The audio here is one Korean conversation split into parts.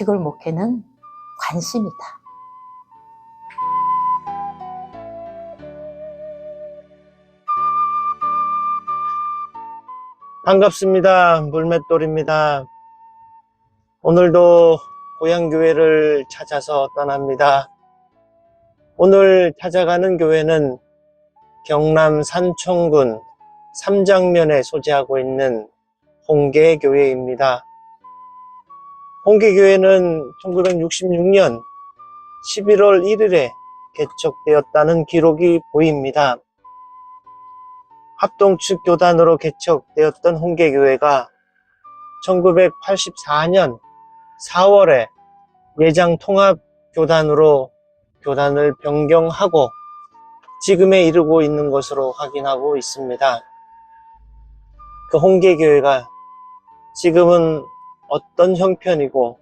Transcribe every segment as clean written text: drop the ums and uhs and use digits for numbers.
시골 목회는 관심이다. 반갑습니다. 물맷돌입니다. 오늘도 고향교회를 찾아서 떠납니다. 오늘 찾아가는 교회는 경남 산청군 삼장면에 소재하고 있는 홍계교회입니다. 홍계교회는 1966년 11월 1일에 개척되었다는 기록이 보입니다. 합동측 교단으로 개척되었던 홍계교회가 1984년 4월에 예장통합교단으로 교단을 변경하고 지금에 이르고 있는 것으로 확인하고 있습니다. 그 홍계교회가 지금은 어떤 형편이고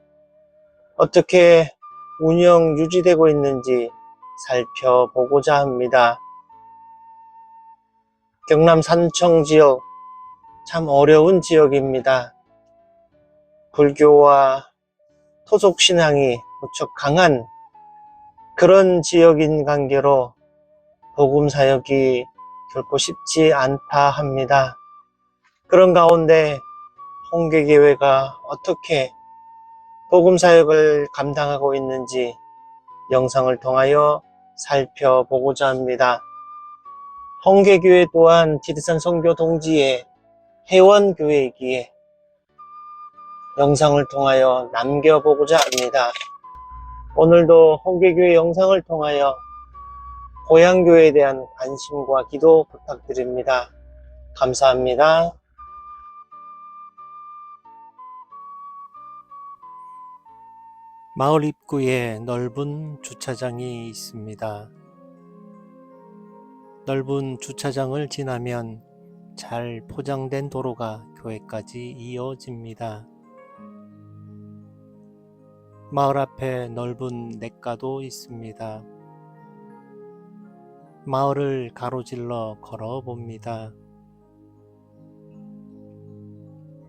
어떻게 운영 유지되고 있는지 살펴보고자 합니다. 경남 산청 지역 참 어려운 지역입니다. 불교와 토속신앙이 무척 강한 그런 지역인 관계로 복음 사역이 결코 쉽지 않다 합니다. 그런 가운데 홍계교회가 어떻게 복음 사역을 감당하고 있는지 영상을 통하여 살펴보고자 합니다. 홍계교회 또한 지리산 선교 동지의 회원교회이기에 영상을 통하여 남겨보고자 합니다. 오늘도 홍계교회 영상을 통하여 고향교회에 대한 관심과 기도 부탁드립니다. 감사합니다. 마을 입구에 넓은 주차장이 있습니다. 넓은 주차장을 지나면 잘 포장된 도로가 교회까지 이어집니다. 마을 앞에 넓은 냇가도 있습니다. 마을을 가로질러 걸어봅니다.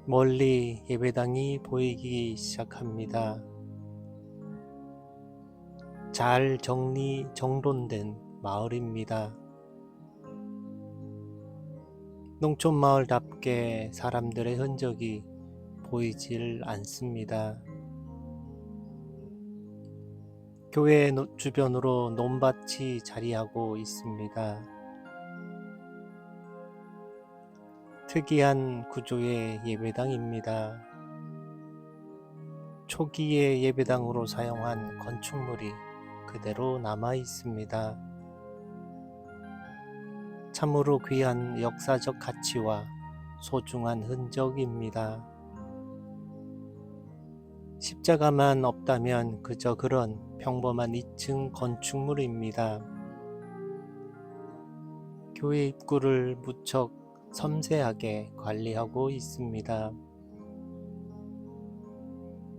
멀리 예배당이 보이기 시작합니다. 잘 정돈된 마을입니다. 농촌마을답게 사람들의 흔적이 보이질 않습니다. 교회 주변으로 논밭이 자리하고 있습니다. 특이한 구조의 예배당입니다. 초기의 예배당으로 사용한 건축물이 그대로 남아 있습니다. 참으로 귀한 역사적 가치와 소중한 흔적입니다. 십자가만 없다면 그저 그런 평범한 2층 건축물입니다. 교회 입구를 무척 섬세하게 관리하고 있습니다.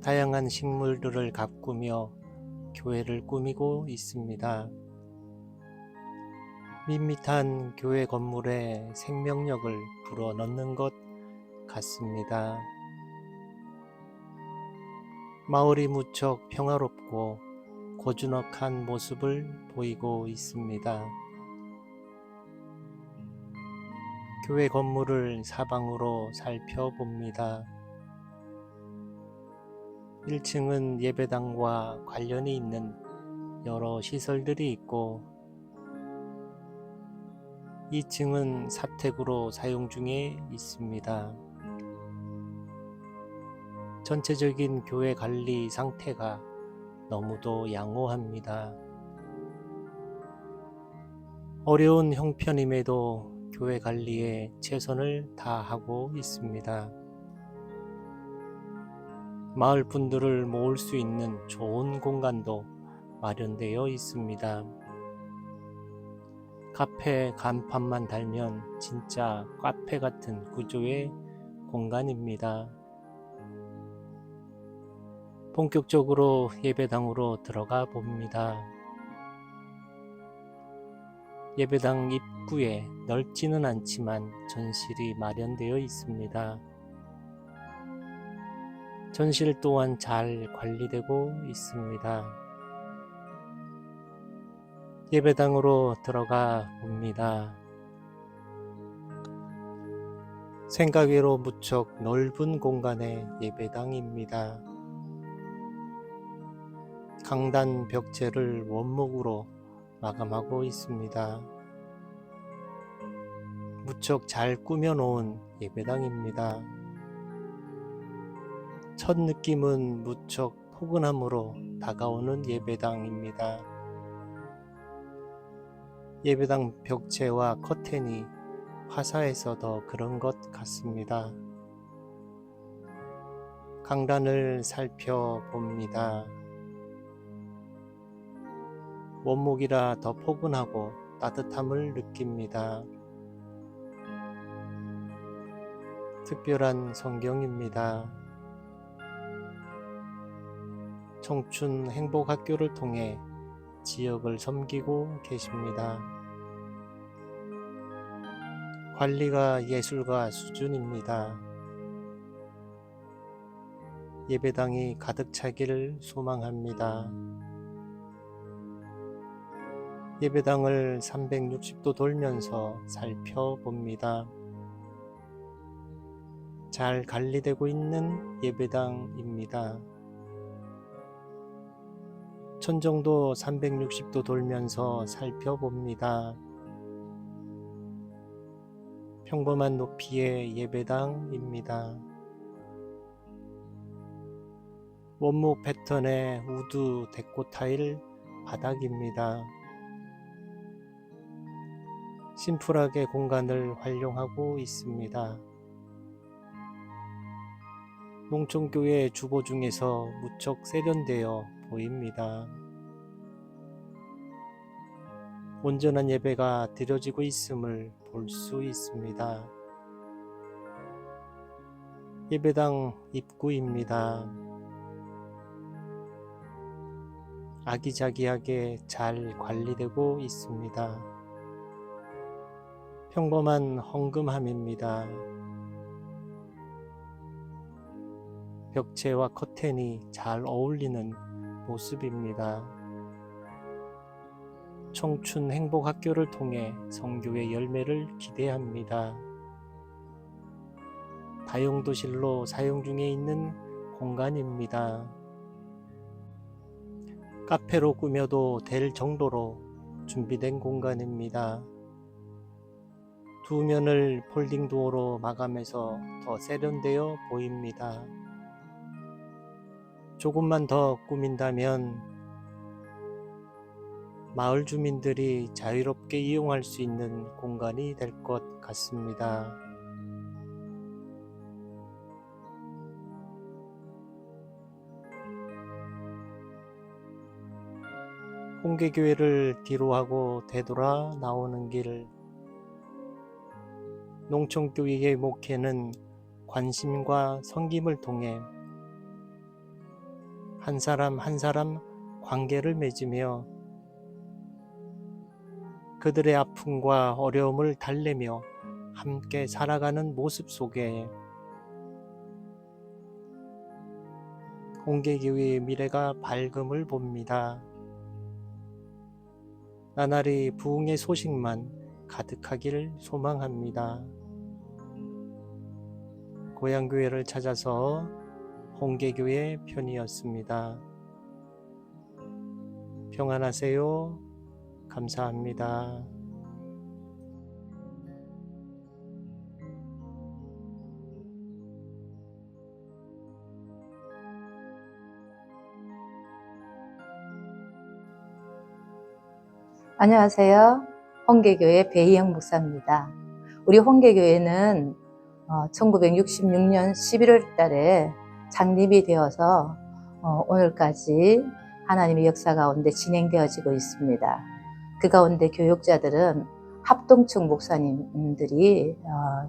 다양한 식물들을 가꾸며 교회를 꾸미고 있습니다. 밋밋한 교회 건물에 생명력을 불어넣는 것 같습니다. 마을이 무척 평화롭고 고즈넉한 모습을 보이고 있습니다. 교회 건물을 사방으로 살펴봅니다. 1층은 예배당과 관련이 있는 여러 시설들이 있고 2층은 사택으로 사용 중에 있습니다. 전체적인 교회 관리 상태가 너무도 양호합니다. 어려운 형편임에도 교회 관리에 최선을 다하고 있습니다. 마을 분들을 모을 수 있는 좋은 공간도 마련되어 있습니다. 카페 간판만 달면 진짜 카페 같은 구조의 공간입니다. 본격적으로 예배당으로 들어가 봅니다. 예배당 입구에 넓지는 않지만 전실이 마련되어 있습니다. 전실 또한 잘 관리되고 있습니다. 예배당으로 들어가 봅니다. 생각외로 무척 넓은 공간의 예배당입니다. 강단 벽체를 원목으로 마감하고 있습니다. 무척 잘 꾸며놓은 예배당입니다. 첫 느낌은 무척 포근함으로 다가오는 예배당입니다. 예배당 벽체와 커튼이 화사해서 더 그런 것 같습니다. 강단을 살펴봅니다. 원목이라 더 포근하고 따뜻함을 느낍니다. 특별한 성경입니다. 청춘 행복학교를 통해 지역을 섬기고 계십니다. 관리가 예술가 수준입니다. 예배당이 가득 차기를 소망합니다. 예배당을 360도 돌면서 살펴봅니다. 잘 관리되고 있는 예배당입니다. 천정도 360도 돌면서 살펴봅니다. 평범한 높이의 예배당입니다. 원목 패턴의 우드 데코 타일 바닥입니다. 심플하게 공간을 활용하고 있습니다. 농촌교회 주보 중에서 무척 세련되어 보입니다. 온전한 예배가 드려지고 있음을 볼 수 있습니다. 예배당 입구입니다. 아기자기하게 잘 관리되고 있습니다. 평범한 헌금함입니다. 벽체와 커튼이 잘 어울리는 모습입니다. 청춘 행복학교를 통해 선교의 열매를 기대합니다. 다용도실로 사용 중에 있는 공간입니다. 카페로 꾸며도 될 정도로 준비된 공간입니다. 두 면을 폴딩 도어로 마감해서 더 세련되어 보입니다. 조금만 더 꾸민다면 마을 주민들이 자유롭게 이용할 수 있는 공간이 될 것 같습니다. 홍계교회를 뒤로하고 되돌아 나오는 길, 농촌교회의 목회는 관심과 섬김을 통해 한 사람 한 사람 관계를 맺으며 그들의 아픔과 어려움을 달래며 함께 살아가는 모습 속에 홍계교회의 미래가 밝음을 봅니다. 나날이 부흥의 소식만 가득하길 소망합니다. 고향교회를 찾아서 홍계교회 편이었습니다. 평안하세요. 감사합니다. 안녕하세요. 홍계교회 배희영 목사입니다. 우리 홍계교회는 1966년 11월 달에 창립이 되어서 오늘까지 하나님의 역사 가운데 진행되어지고 있습니다. 그 가운데 교육자들은 합동층 목사님들이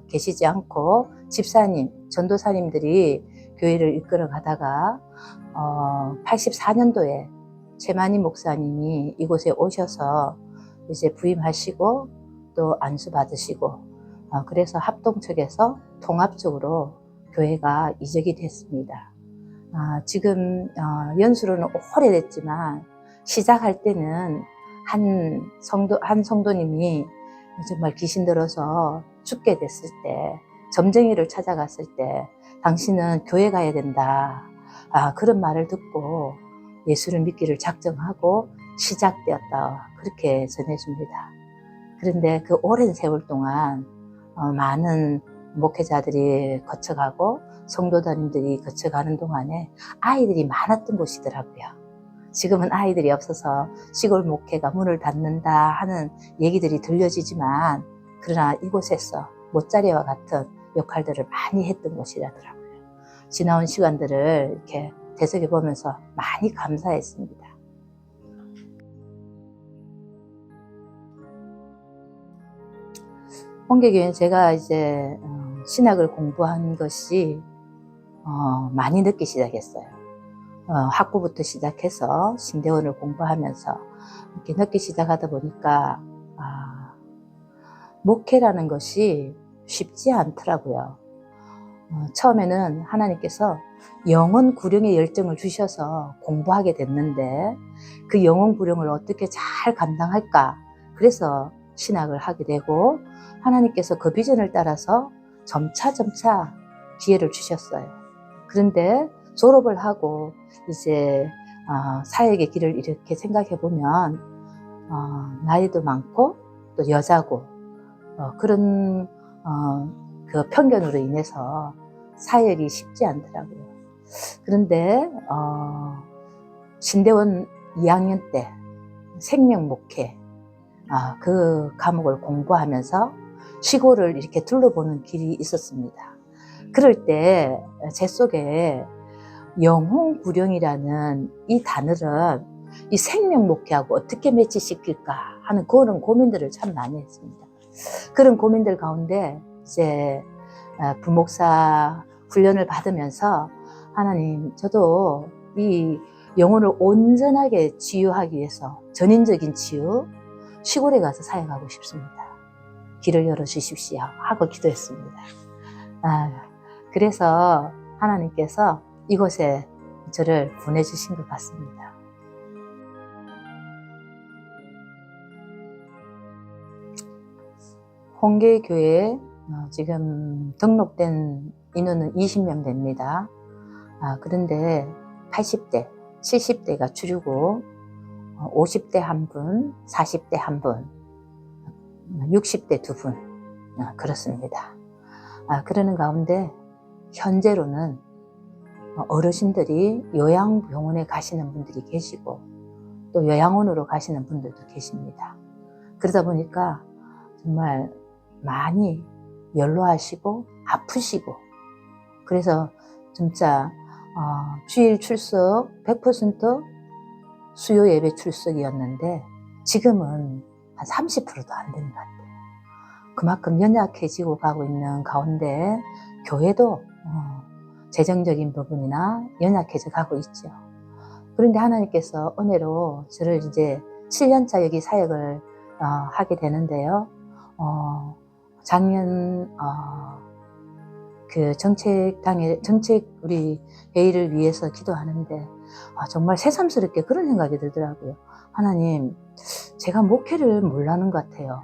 계시지 않고 집사님, 전도사님들이 교회를 이끌어 가다가 84년도에 최만희 목사님이 이곳에 오셔서 이제 부임하시고 또 안수받으시고 그래서 합동측에서 통합적으로 교회가 이적이 됐습니다. 지금 연수로는 오래됐지만 시작할 때는 한 성도님이 정말 귀신 들어서 죽게 됐을 때, 점쟁이를 찾아갔을 때 당신은 교회 가야 된다, 그런 말을 듣고 예수를 믿기를 작정하고 시작되었다, 그렇게 전해줍니다. 그런데 그 오랜 세월 동안 많은 목회자들이 거쳐가고 성도님들이 거쳐가는 동안에 아이들이 많았던 곳이더라고요. 지금은 아이들이 없어서 시골 목회가 문을 닫는다 하는 얘기들이 들려지지만, 그러나 이곳에서 못자리와 같은 역할들을 많이 했던 곳이라더라고요. 지나온 시간들을 이렇게 되새겨보면서 많이 감사했습니다. 홍계교회는 제가 이제 신학을 공부한 것이 많이 늦게 시작했어요. 학부부터 시작해서 신대원을 공부하면서 이렇게 늦게 시작하다 보니까 목회라는 것이 쉽지 않더라고요. 처음에는 하나님께서 영혼 구령의 열정을 주셔서 공부하게 됐는데, 그 영혼 구령을 어떻게 잘 감당할까, 그래서 신학을 하게 되고, 하나님께서 그 비전을 따라서 점차 기회를 주셨어요. 그런데 졸업을 하고 이제 사역의 길을 이렇게 생각해 보면 나이도 많고 또 여자고 그런 그 편견으로 인해서 사역이 쉽지 않더라고요. 그런데 신대원 2학년 때 생명 목회 그 과목을 공부하면서 시골을 이렇게 둘러보는 길이 있었습니다. 그럴 때 제 속에 영혼 구령이라는 이 단어를 이 생명 목회하고 어떻게 매치시킬까 하는 그런 고민들을 참 많이 했습니다. 그런 고민들 가운데 이제 부목사 훈련을 받으면서, 하나님, 저도 이 영혼을 온전하게 치유하기 위해서 전인적인 치유, 시골에 가서 사역하고 싶습니다. 길을 열어주십시오 하고 기도했습니다. 그래서 하나님께서 이곳에 저를 보내주신 것 같습니다. 홍계교회에 지금 등록된 인원은 20명 됩니다. 그런데 80대, 70대가 주류고 50대 한 분, 40대 한 분, 60대 두 분, 그렇습니다. 그러는 가운데 현재로는 어르신들이 요양병원에 가시는 분들이 계시고 또 요양원으로 가시는 분들도 계십니다. 그러다 보니까 정말 많이 연로하시고 아프시고, 그래서 진짜 주일 출석 100% 수요 예배 출석이었는데 지금은 한 30%도 안 되는 것 같아요. 그만큼 연약해지고 가고 있는 가운데 교회도 재정적인 부분이나 연약해져 가고 있죠. 그런데 하나님께서 은혜로 저를 이제 7년차 여기 사역을 하게 되는데요. 작년 그 정책 우리 회의를 위해서 기도하는데 정말 새삼스럽게 그런 생각이 들더라고요. 하나님, 제가 목회를 몰라는 것 같아요.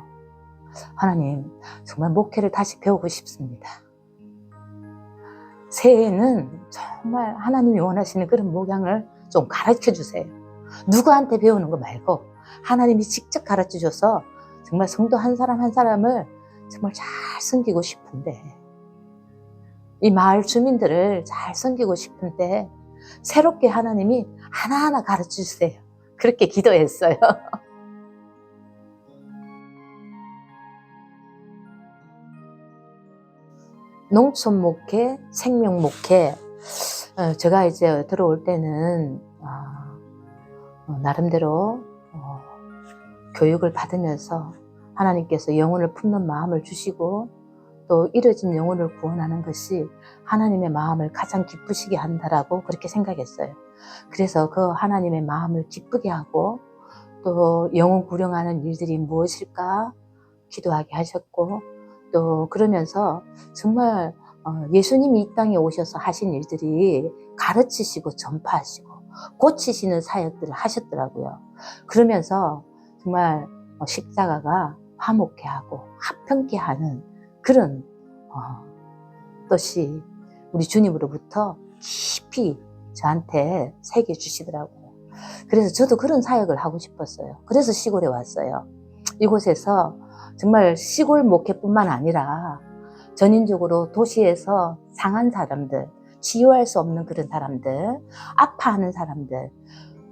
하나님, 정말 목회를 다시 배우고 싶습니다. 새해에는 정말 하나님이 원하시는 그런 목양을 좀 가르쳐 주세요. 누구한테 배우는 거 말고 하나님이 직접 가르쳐 줘서 정말 성도 한 사람 한 사람을 정말 잘 섬기고 싶은데, 이 마을 주민들을 잘 섬기고 싶은데 새롭게 하나님이 하나하나 가르쳐 주세요. 그렇게 기도했어요. 농촌 목회, 생명 목회, 제가 이제 들어올 때는 나름대로 교육을 받으면서 하나님께서 영혼을 품는 마음을 주시고 또 잃어진 영혼을 구원하는 것이 하나님의 마음을 가장 기쁘시게 한다라고 그렇게 생각했어요. 그래서 그 하나님의 마음을 기쁘게 하고 또 영혼 구령하는 일들이 무엇일까 기도하게 하셨고, 또 그러면서 정말 예수님이 이 땅에 오셔서 하신 일들이 가르치시고 전파하시고 고치시는 사역들을 하셨더라고요. 그러면서 정말 십자가가 화목케 하고 화평케 하는 그런 뜻이 우리 주님으로부터 깊이 저한테 새겨주시더라고요. 그래서 저도 그런 사역을 하고 싶었어요. 그래서 시골에 왔어요. 이곳에서 정말 시골 목회뿐만 아니라 전인적으로 도시에서 상한 사람들, 치유할 수 없는 그런 사람들, 아파하는 사람들,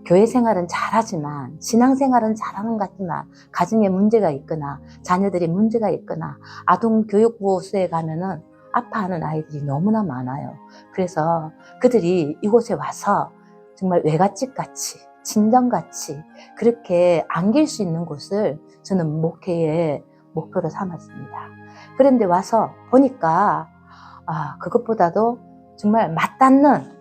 교회 생활은 잘하지만 신앙생활은 잘하는 것 같지만 가정에 문제가 있거나 자녀들이 문제가 있거나 아동교육보호소에 가면은 아파하는 아이들이 너무나 많아요. 그래서 그들이 이곳에 와서 정말 외갓집같이 친정같이 그렇게 안길 수 있는 곳을 저는 목회의 목표로 삼았습니다. 그런데 와서 보니까 그것보다도 정말 맞닿는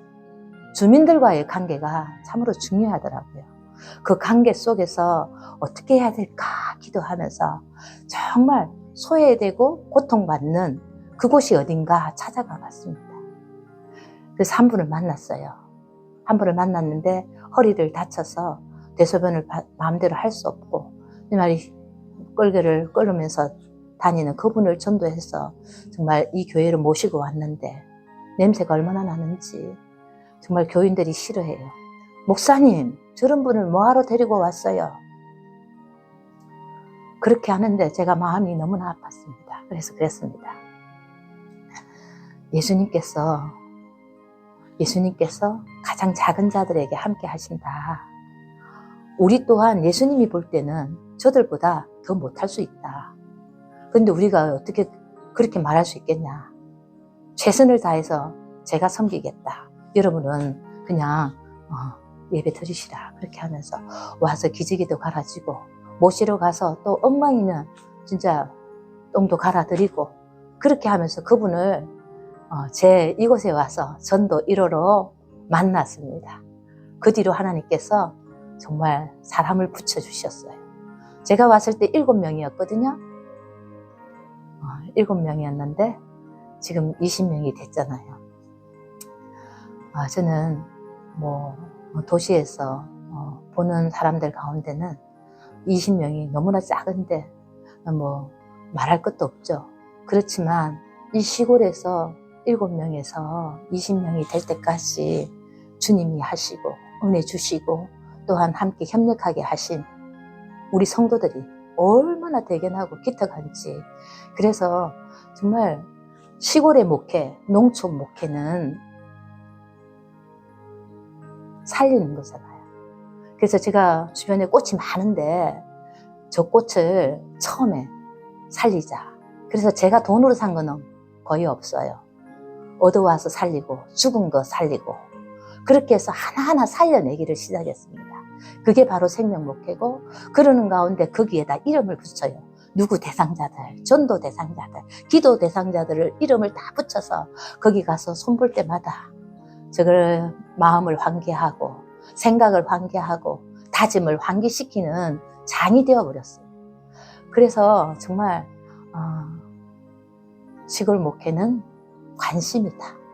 주민들과의 관계가 참으로 중요하더라고요. 그 관계 속에서 어떻게 해야 될까 기도하면서 정말 소외되고 고통받는 그곳이 어딘가 찾아가 봤습니다. 그래서 한 분을 만났어요. 한 분을 만났는데 허리를 다쳐서 대소변을 마음대로 할 수 없고 이 말이 끌개를 끌으면서 다니는 그분을 전도해서 정말 이 교회를 모시고 왔는데 냄새가 얼마나 나는지 정말 교인들이 싫어해요. 목사님, 저런 분을 뭐하러 데리고 왔어요? 그렇게 하는데 제가 마음이 너무나 아팠습니다. 그래서 그랬습니다. 예수님께서 가장 작은 자들에게 함께 하신다. 우리 또한 예수님이 볼 때는 저들보다 더 못할 수 있다. 그런데 우리가 어떻게 그렇게 말할 수 있겠냐. 최선을 다해서 제가 섬기겠다. 여러분은 그냥 예배 드리시라. 그렇게 하면서 와서 기저귀도 갈아주고 모시러 가서 또 엉망이면 진짜 똥도 갈아드리고 그렇게 하면서 그분을 제 이곳에 와서 전도 1호로 만났습니다. 그 뒤로 하나님께서 정말 사람을 붙여주셨어요. 제가 왔을 때 7명이었거든요. 7명이었는데 지금 20명이 됐잖아요. 저는 도시에서 보는 사람들 가운데는 20명이 너무나 작은데 말할 것도 없죠. 그렇지만 이 시골에서 7명에서 20명이 될 때까지 주님이 하시고 은혜 주시고 또한 함께 협력하게 하신 우리 성도들이 얼마나 대견하고 기특한지. 그래서 정말 시골의 목회, 농촌 목회는 살리는 거잖아요. 그래서 제가 주변에 꽃이 많은데 저 꽃을 처음에 살리자. 그래서 제가 돈으로 산 거는 거의 없어요. 얻어와서 살리고 죽은 거 살리고 그렇게 해서 하나하나 살려내기를 시작했습니다. 그게 바로 생명목회고 그러는 가운데 거기에다 이름을 붙여요. 누구 대상자들, 전도 대상자들, 기도 대상자들을 이름을 다 붙여서 거기 가서 손볼 때마다 저걸 마음을 환기하고 생각을 환기하고 다짐을 환기시키는 장이 되어버렸어요. 그래서 정말 시골 목회는 관심이다.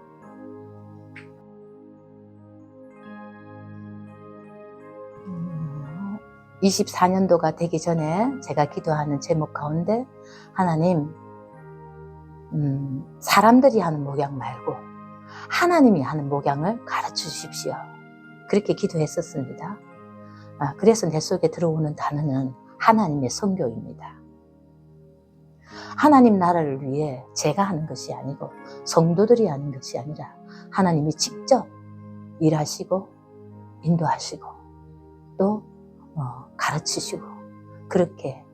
24년도가 되기 전에 제가 기도하는 제목 가운데 하나님, 사람들이 하는 목양 말고 하나님이 하는 목양을 가르쳐 주십시오. 그렇게 기도했었습니다. 그래서 내 속에 들어오는 단어는 하나님의 선교입니다. 하나님 나라를 위해 제가 하는 것이 아니고 성도들이 하는 것이 아니라 하나님이 직접 일하시고 인도하시고 또 가르치시고 그렇게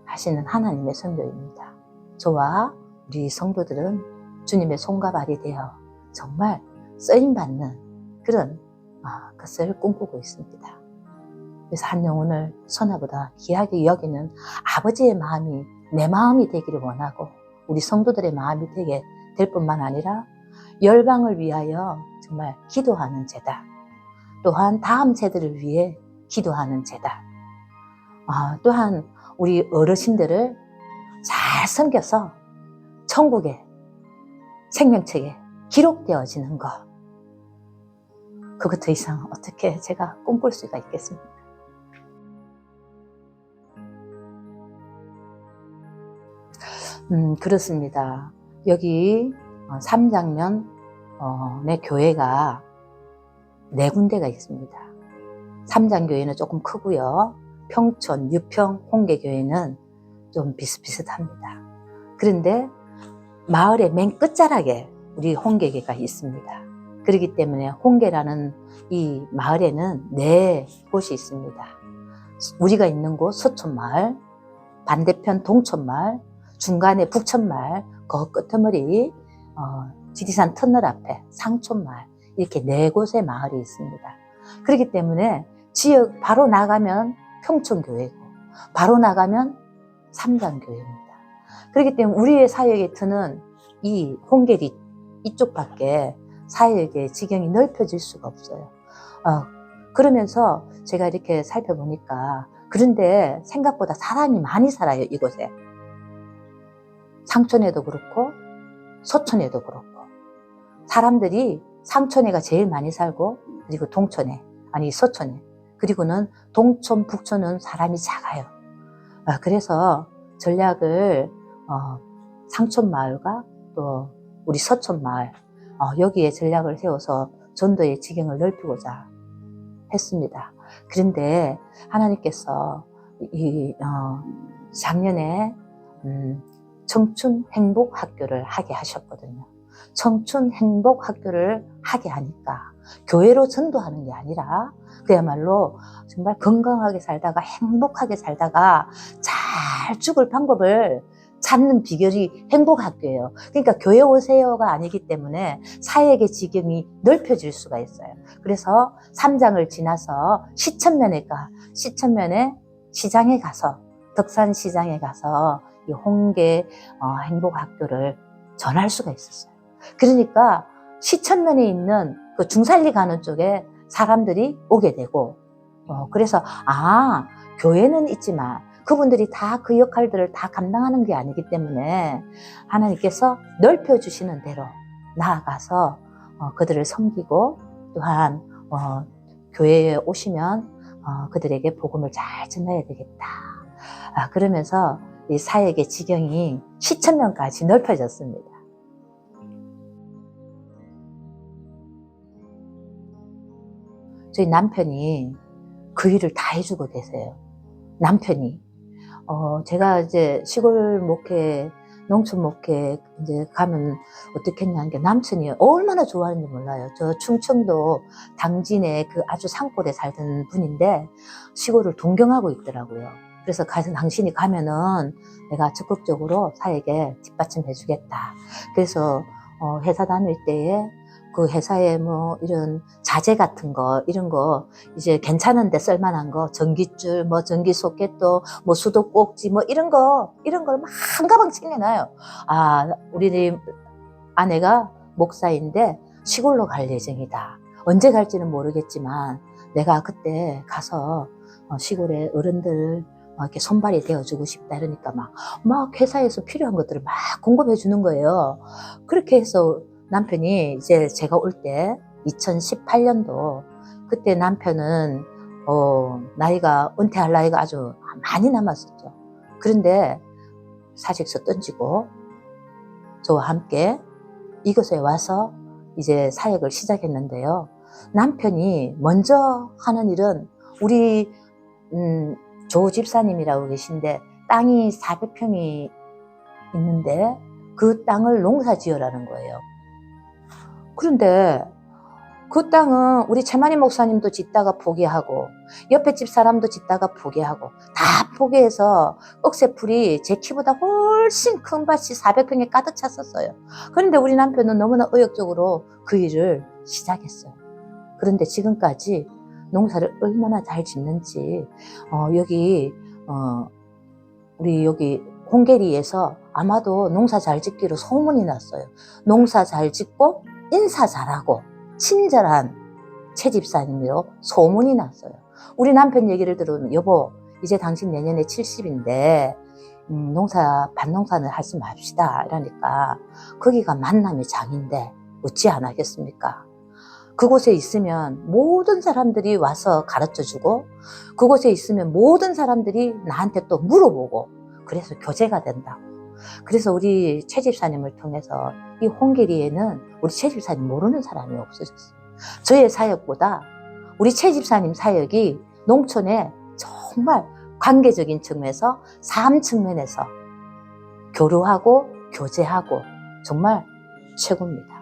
하시는 하나님의 선교입니다. 저와 우리 성도들은 주님의 손과 발이 되어 정말 쓰임받는 그런 것을 꿈꾸고 있습니다. 그래서 한 영혼을 선하보다 귀하게 여기는 아버지의 마음이 내 마음이 되기를 원하고 우리 성도들의 마음이 되게 될 뿐만 아니라 열방을 위하여 정말 기도하는 제단, 또한 다음 세대를 위해 기도하는 제단, 또한 우리 어르신들을 잘 섬겨서 천국에 생명책에 기록되어지는 것. 그것 더 이상 어떻게 제가 꿈꿀 수가 있겠습니까? 그렇습니다. 여기 삼장면 내 교회가 4군데가 있습니다. 삼장교회는 조금 크고요. 평촌, 유평, 홍계교회는 좀 비슷비슷합니다. 그런데 마을의 맨 끝자락에 우리 홍계교회가 있습니다. 그렇기 때문에 홍계라는 이 마을에는 4곳이 있습니다. 우리가 있는 곳 서촌마을, 반대편 동촌마을, 중간에 북촌마을, 그 끝머리 지리산 터널 앞에 상촌마을, 이렇게 4곳의 마을이 있습니다. 그렇기 때문에 지역 바로 나가면 평촌교회고 바로 나가면 삼장교회입니다. 그렇기 때문에 우리의 사역의 터는 이 홍계리 이쪽밖에 사역의 지경이 넓혀질 수가 없어요. 그러면서 제가 이렇게 살펴보니까 그런데 생각보다 사람이 많이 살아요, 이곳에. 상촌에도 그렇고 서촌에도 그렇고 사람들이 상촌에가 제일 많이 살고 그리고 동촌에, 아니 서촌에, 그리고는 동촌, 북촌은 사람이 작아요. 그래서 전략을 상촌마을과 또 우리 서촌마을 여기에 전략을 세워서 전도의 지경을 넓히고자 했습니다. 그런데 하나님께서 작년에 청춘 행복 학교를 하게 하셨거든요. 청춘 행복 학교를 하게 하니까 교회로 전도하는 게 아니라 그야말로 정말 건강하게 살다가 행복하게 살다가 잘 죽을 방법을 찾는 비결이 행복학교예요. 그러니까 교회 오세요가 아니기 때문에 사역의 지경이 넓혀질 수가 있어요. 그래서 3장을 지나서 시천면에 시장에 가서 덕산 시장에 가서 이 홍계 행복학교를 전할 수가 있었어요. 그러니까 시천면에 있는 그 중살리 가는 쪽에 사람들이 오게 되고 그래서 교회는 있지만 그분들이 다 그 역할들을 다 감당하는 게 아니기 때문에 하나님께서 넓혀주시는 대로 나아가서 그들을 섬기고 또한 교회에 오시면 그들에게 복음을 잘 전해야 되겠다. 그러면서 이 사역의 지경이 시천면까지 넓혀졌습니다. 저희 남편이 그 일을 다 해주고 계세요. 남편이. 제가 이제 시골 목회, 농촌 목회 이제 가면 어떻게 했냐는 게 남편이 얼마나 좋아하는지 몰라요. 저 충청도 당진에 그 아주 산골에 살던 분인데 시골을 동경하고 있더라고요. 그래서 당신이 가면은 내가 적극적으로 사역에 뒷받침해 주겠다. 그래서 회사 다닐 때에 그 회사에 뭐 이런 자재 같은 거 이런 거 이제 괜찮은데 쓸만한 거 전기줄 뭐 전기소켓도 뭐 수도꼭지 뭐 이런 걸 막 한 가방 챙겨놔요. 우리 아내가 목사인데 시골로 갈 예정이다. 언제 갈지는 모르겠지만 내가 그때 가서 시골의 어른들 이렇게 손발이 되어주고 싶다 이러니까 막 회사에서 필요한 것들을 막 공급해 주는 거예요. 그렇게 해서 남편이 이제 제가 올 때 2018년도 그때 남편은 은퇴할 나이가 아주 많이 남았었죠. 그런데 사직서 던지고 저와 함께 이곳에 와서 이제 사역을 시작했는데요. 남편이 먼저 하는 일은 우리 조 집사님이라고 계신데 땅이 400평이 있는데 그 땅을 농사 지으라는 거예요. 그런데 그 땅은 우리 최만희 목사님도 짓다가 포기하고 옆에 집 사람도 짓다가 포기하고 다 포기해서 억새풀이 제 키보다 훨씬 큰 밭이 400평에 가득 찼었어요. 그런데 우리 남편은 너무나 의욕적으로 그 일을 시작했어요. 그런데 지금까지 농사를 얼마나 잘 짓는지 우리 여기 홍계리에서 아마도 농사 잘 짓기로 소문이 났어요. 농사 잘 짓고 인사 잘하고 친절한 최 집사님으로 소문이 났어요. 우리 남편 얘기를 들으면 여보 이제 당신 내년에 70인데 밭농사는 하지 맙시다. 이러니까 거기가 만남의 장인데 어찌 안 하겠습니까? 그곳에 있으면 모든 사람들이 와서 가르쳐주고 그곳에 있으면 모든 사람들이 나한테 또 물어보고 그래서 교제가 된다고. 그래서 우리 최 집사님을 통해서 이 홍계리에는 우리 최 집사님 모르는 사람이 없어졌어요. 저의 사역보다 우리 최 집사님 사역이 농촌에 정말 관계적인 측면에서 삶 측면에서 교류하고 교제하고 정말 최고입니다.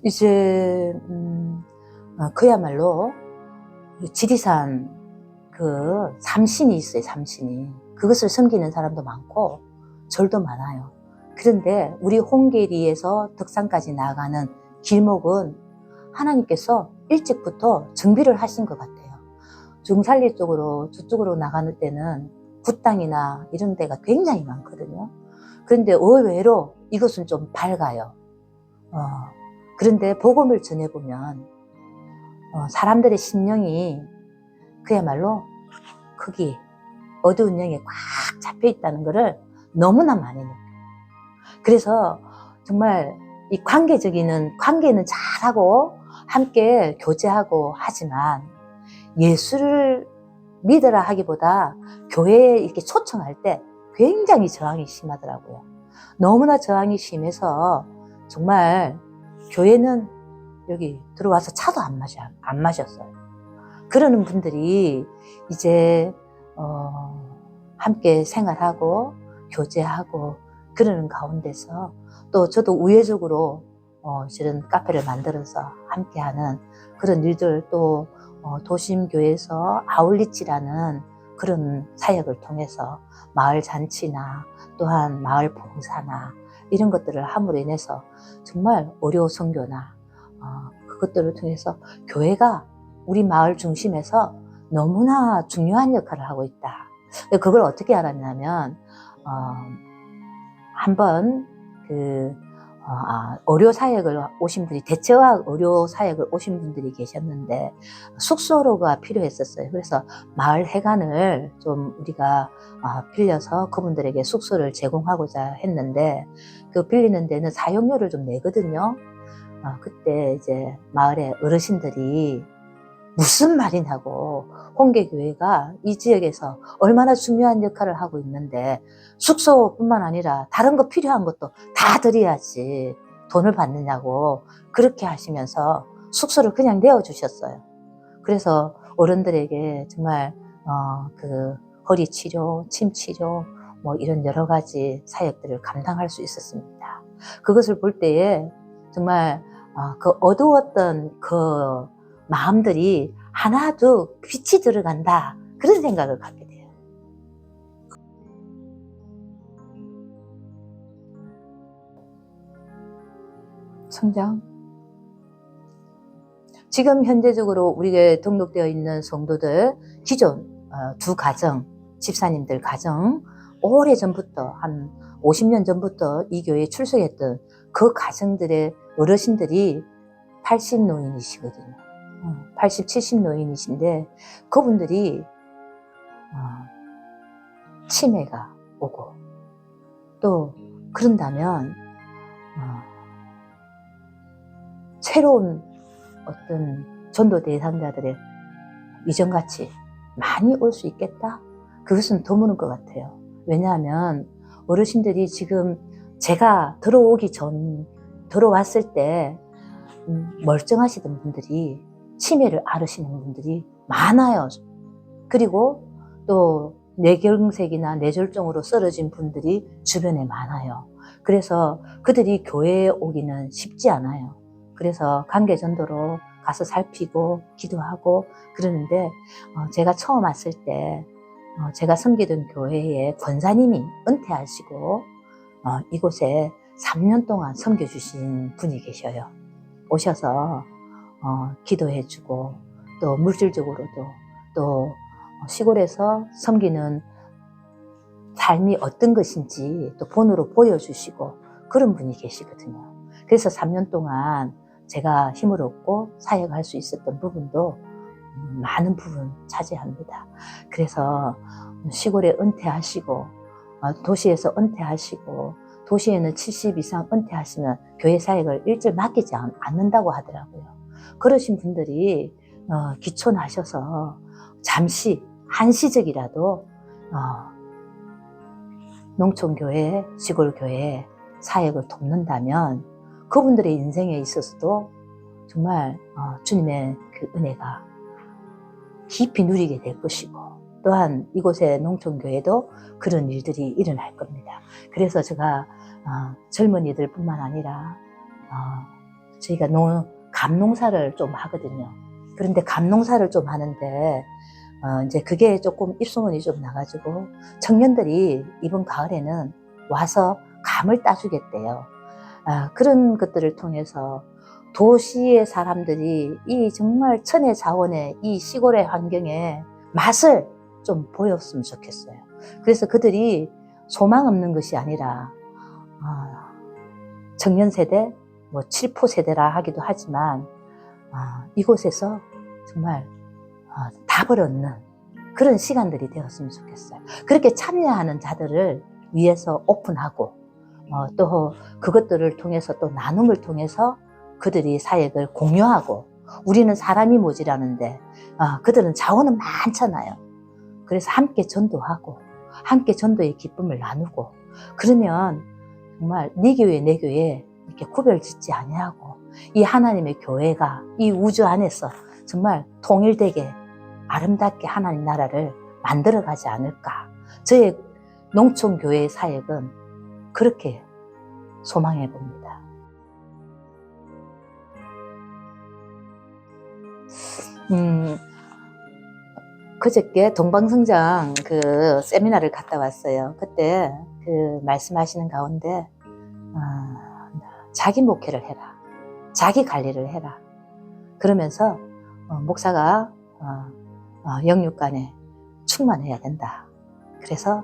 이제 그야말로 지리산 그 삼신이 있어요. 삼신이 그것을 섬기는 사람도 많고 절도 많아요. 그런데 우리 홍계리에서 덕산까지 나가는 길목은 하나님께서 일찍부터 정비를 하신 것 같아요. 중산리 쪽으로 저쪽으로 나가는 때는 굿땅이나 이런 데가 굉장히 많거든요. 그런데 의외로 이것은 좀 밝아요. 그런데 복음을 전해보면 사람들의 심령이 그야말로 거기 어두운 영에 꽉 잡혀있다는 것을 너무나 많이 느껴요. 그래서 정말 이 관계는 잘하고 함께 교제하고 하지만 예수를 믿으라 하기보다 교회에 이렇게 초청할 때 굉장히 저항이 심하더라고요. 너무나 저항이 심해서 정말 교회는 여기 들어와서 차도 안 마셨어요. 그러는 분들이 이제 함께 생활하고 교제하고 그러는 가운데서 또 저도 우회적으로 이런 카페를 만들어서 함께하는 그런 일들 또 도심교회에서 아울리치라는 그런 사역을 통해서 마을 잔치나 또한 마을 봉사나 이런 것들을 함으로 인해서 정말 의료 선교나 그것들을 통해서 교회가 우리 마을 중심에서 너무나 중요한 역할을 하고 있다. 그걸 어떻게 알았냐면 한번 의료 사역을 오신 분이 대체학 의료 사역을 오신 분들이 계셨는데 숙소로가 필요했었어요. 그래서 마을 회관을 좀 우리가 빌려서 그분들에게 숙소를 제공하고자 했는데 그 빌리는 데는 사용료를 좀 내거든요. 그때 이제 마을의 어르신들이 무슨 말이냐고 홍계교회가 이 지역에서 얼마나 중요한 역할을 하고 있는데 숙소뿐만 아니라 다른 거 필요한 것도 다 드려야지 돈을 받느냐고 그렇게 하시면서 숙소를 그냥 내어주셨어요. 그래서 어른들에게 정말 그 허리 치료, 침 치료 뭐 이런 여러 가지 사역들을 감당할 수 있었습니다. 그것을 볼 때에 정말 그 어두웠던 그 마음들이 하나도 빛이 들어간다 그런 생각을 갖게 돼요. 성장. 지금 현재적으로 우리가 등록되어 있는 성도들 기존 두 가정 집사님들 가정 오래전부터 한 50년 전부터 이 교회에 출석했던 그 가정들의 어르신들이 80노인이시거든요. 80, 70노인이신데 그분들이 치매가 오고 또 그런다면 새로운 어떤 전도 대상자들의 이전같이 많이 올 수 있겠다? 그것은 드무는 것 같아요. 왜냐하면 어르신들이 지금 제가 들어왔을 때 멀쩡하시던 분들이 치매를 앓으시는 분들이 많아요. 그리고 또 뇌경색이나 뇌졸중으로 쓰러진 분들이 주변에 많아요. 그래서 그들이 교회에 오기는 쉽지 않아요. 그래서 관계전도로 가서 살피고 기도하고 그러는데 제가 처음 왔을 때 제가 섬기던 교회에 권사님이 은퇴하시고 이곳에 3년 동안 섬겨주신 분이 계셔요. 오셔서 기도해주고 또 물질적으로도 또 시골에서 섬기는 삶이 어떤 것인지 또 본으로 보여주시고 그런 분이 계시거든요. 그래서 3년 동안 제가 힘을 얻고 사역할 수 있었던 부분도 많은 부분 차지합니다. 그래서 시골에 은퇴하시고 도시에서 은퇴하시고 도시에는 70 이상 은퇴하시면 교회 사역을 일절 맡기지 않는다고 하더라고요. 그러신 분들이 기촌하셔서 잠시 한시적이라도 농촌교회, 시골교회 사역을 돕는다면 그분들의 인생에 있어서도 정말 주님의 그 은혜가 깊이 누리게 될 것이고 또한 이곳의 농촌교회도 그런 일들이 일어날 겁니다. 그래서 제가 젊은이들 뿐만 아니라 저희가 감농사를 좀 하거든요. 그런데 감농사를 좀 하는데 이제 그게 조금 입소문이 좀 나가지고 청년들이 이번 가을에는 와서 감을 따주겠대요. 그런 것들을 통해서 도시의 사람들이 이 정말 천혜 자원의 이 시골의 환경에 맛을 좀 보였으면 좋겠어요. 그래서 그들이 소망 없는 것이 아니라 청년 세대, 뭐 7포 세대라 하기도 하지만 이곳에서 정말 답을 얻는 그런 시간들이 되었으면 좋겠어요. 그렇게 참여하는 자들을 위해서 오픈하고 또 그것들을 통해서 또 나눔을 통해서 그들이 사역을 공유하고 우리는 사람이 모자라는데 그들은 자원은 많잖아요. 그래서 함께 전도하고 함께 전도의 기쁨을 나누고 그러면 정말 네 교회 내 교회 이렇게 구별 짓지 아니하고 이 하나님의 교회가 이 우주 안에서 정말 통일되게 아름답게 하나님 나라를 만들어가지 않을까. 저의 농촌교회의 사역은 그렇게 소망해 봅니다. 그저께 동방성장 그 세미나를 갔다 왔어요. 그때 그 말씀하시는 가운데 자기 목회를 해라. 자기 관리를 해라. 그러면서 목사가 영육간에 충만해야 된다. 그래서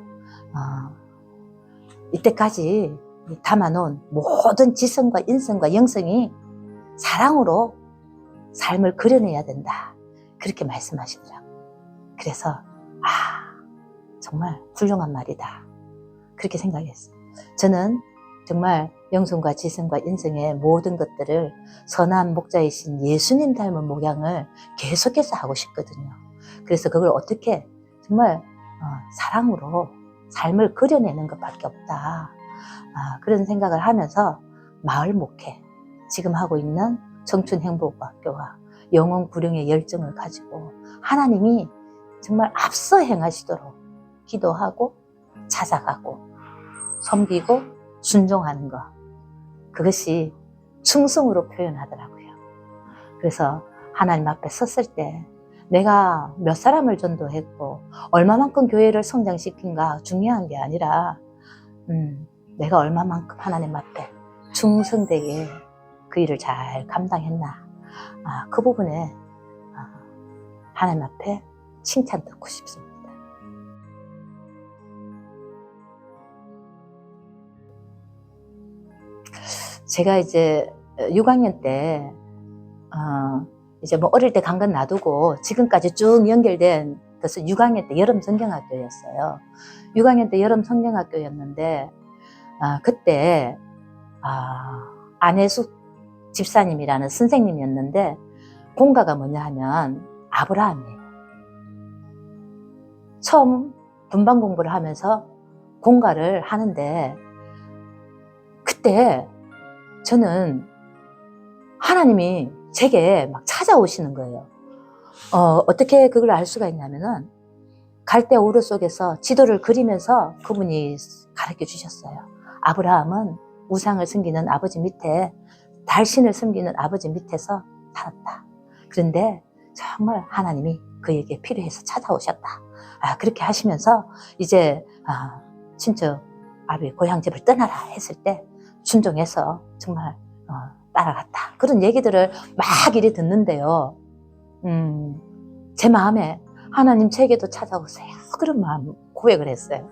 이때까지 담아놓은 모든 지성과 인성과 영성이 사랑으로 삶을 그려내야 된다. 그렇게 말씀하시더라고요. 그래서 정말 훌륭한 말이다. 그렇게 생각했어요. 저는 정말 영성과 지성과 인성의 모든 것들을 선한 목자이신 예수님 닮은 모양을 계속해서 하고 싶거든요. 그래서 그걸 어떻게 정말 사랑으로 삶을 그려내는 것밖에 없다. 그런 생각을 하면서 마을 목회, 지금 하고 있는 청춘행복학교와 영혼 구령의 열정을 가지고 하나님이 정말 앞서 행하시도록 기도하고 찾아가고 섬기고 순종하는 것, 그것이 충성으로 표현하더라고요. 그래서 하나님 앞에 섰을 때 내가 몇 사람을 전도했고 얼마만큼 교회를 성장시킨가 중요한 게 아니라 내가 얼마만큼 하나님 앞에 충성되게 그 일을 잘 감당했나, 그 부분에 하나님 앞에 칭찬 듣고 싶습니다. 제가 이제 6학년 때 이제 뭐 어릴 때 간 건 놔두고 지금까지 쭉 연결된 것은 6학년 때 여름 성경학교였어요. 6학년 때 여름 성경학교였는데 그때 안혜숙 집사님이라는 선생님이었는데 공가가 뭐냐 하면 아브라함이에요. 처음 분반 공부를 하면서 공가를 하는데 그때 저는 하나님이 제게 막 찾아오시는 거예요. 어떻게 그걸 알 수가 있냐면은 갈대 오르 속에서 지도를 그리면서 그분이 가르쳐 주셨어요. 아브라함은 우상을 섬기는 아버지 밑에, 달신을 섬기는 아버지 밑에서 살았다. 그런데 정말 하나님이 그에게 필요해서 찾아오셨다. 그렇게 하시면서 이제 친척 아비 고향 집을 떠나라 했을 때 순종해서 정말 따라갔다. 그런 얘기들을 막 이리 듣는데요. 제 마음에 하나님 제게도 찾아오세요. 그런 마음 고백을 했어요.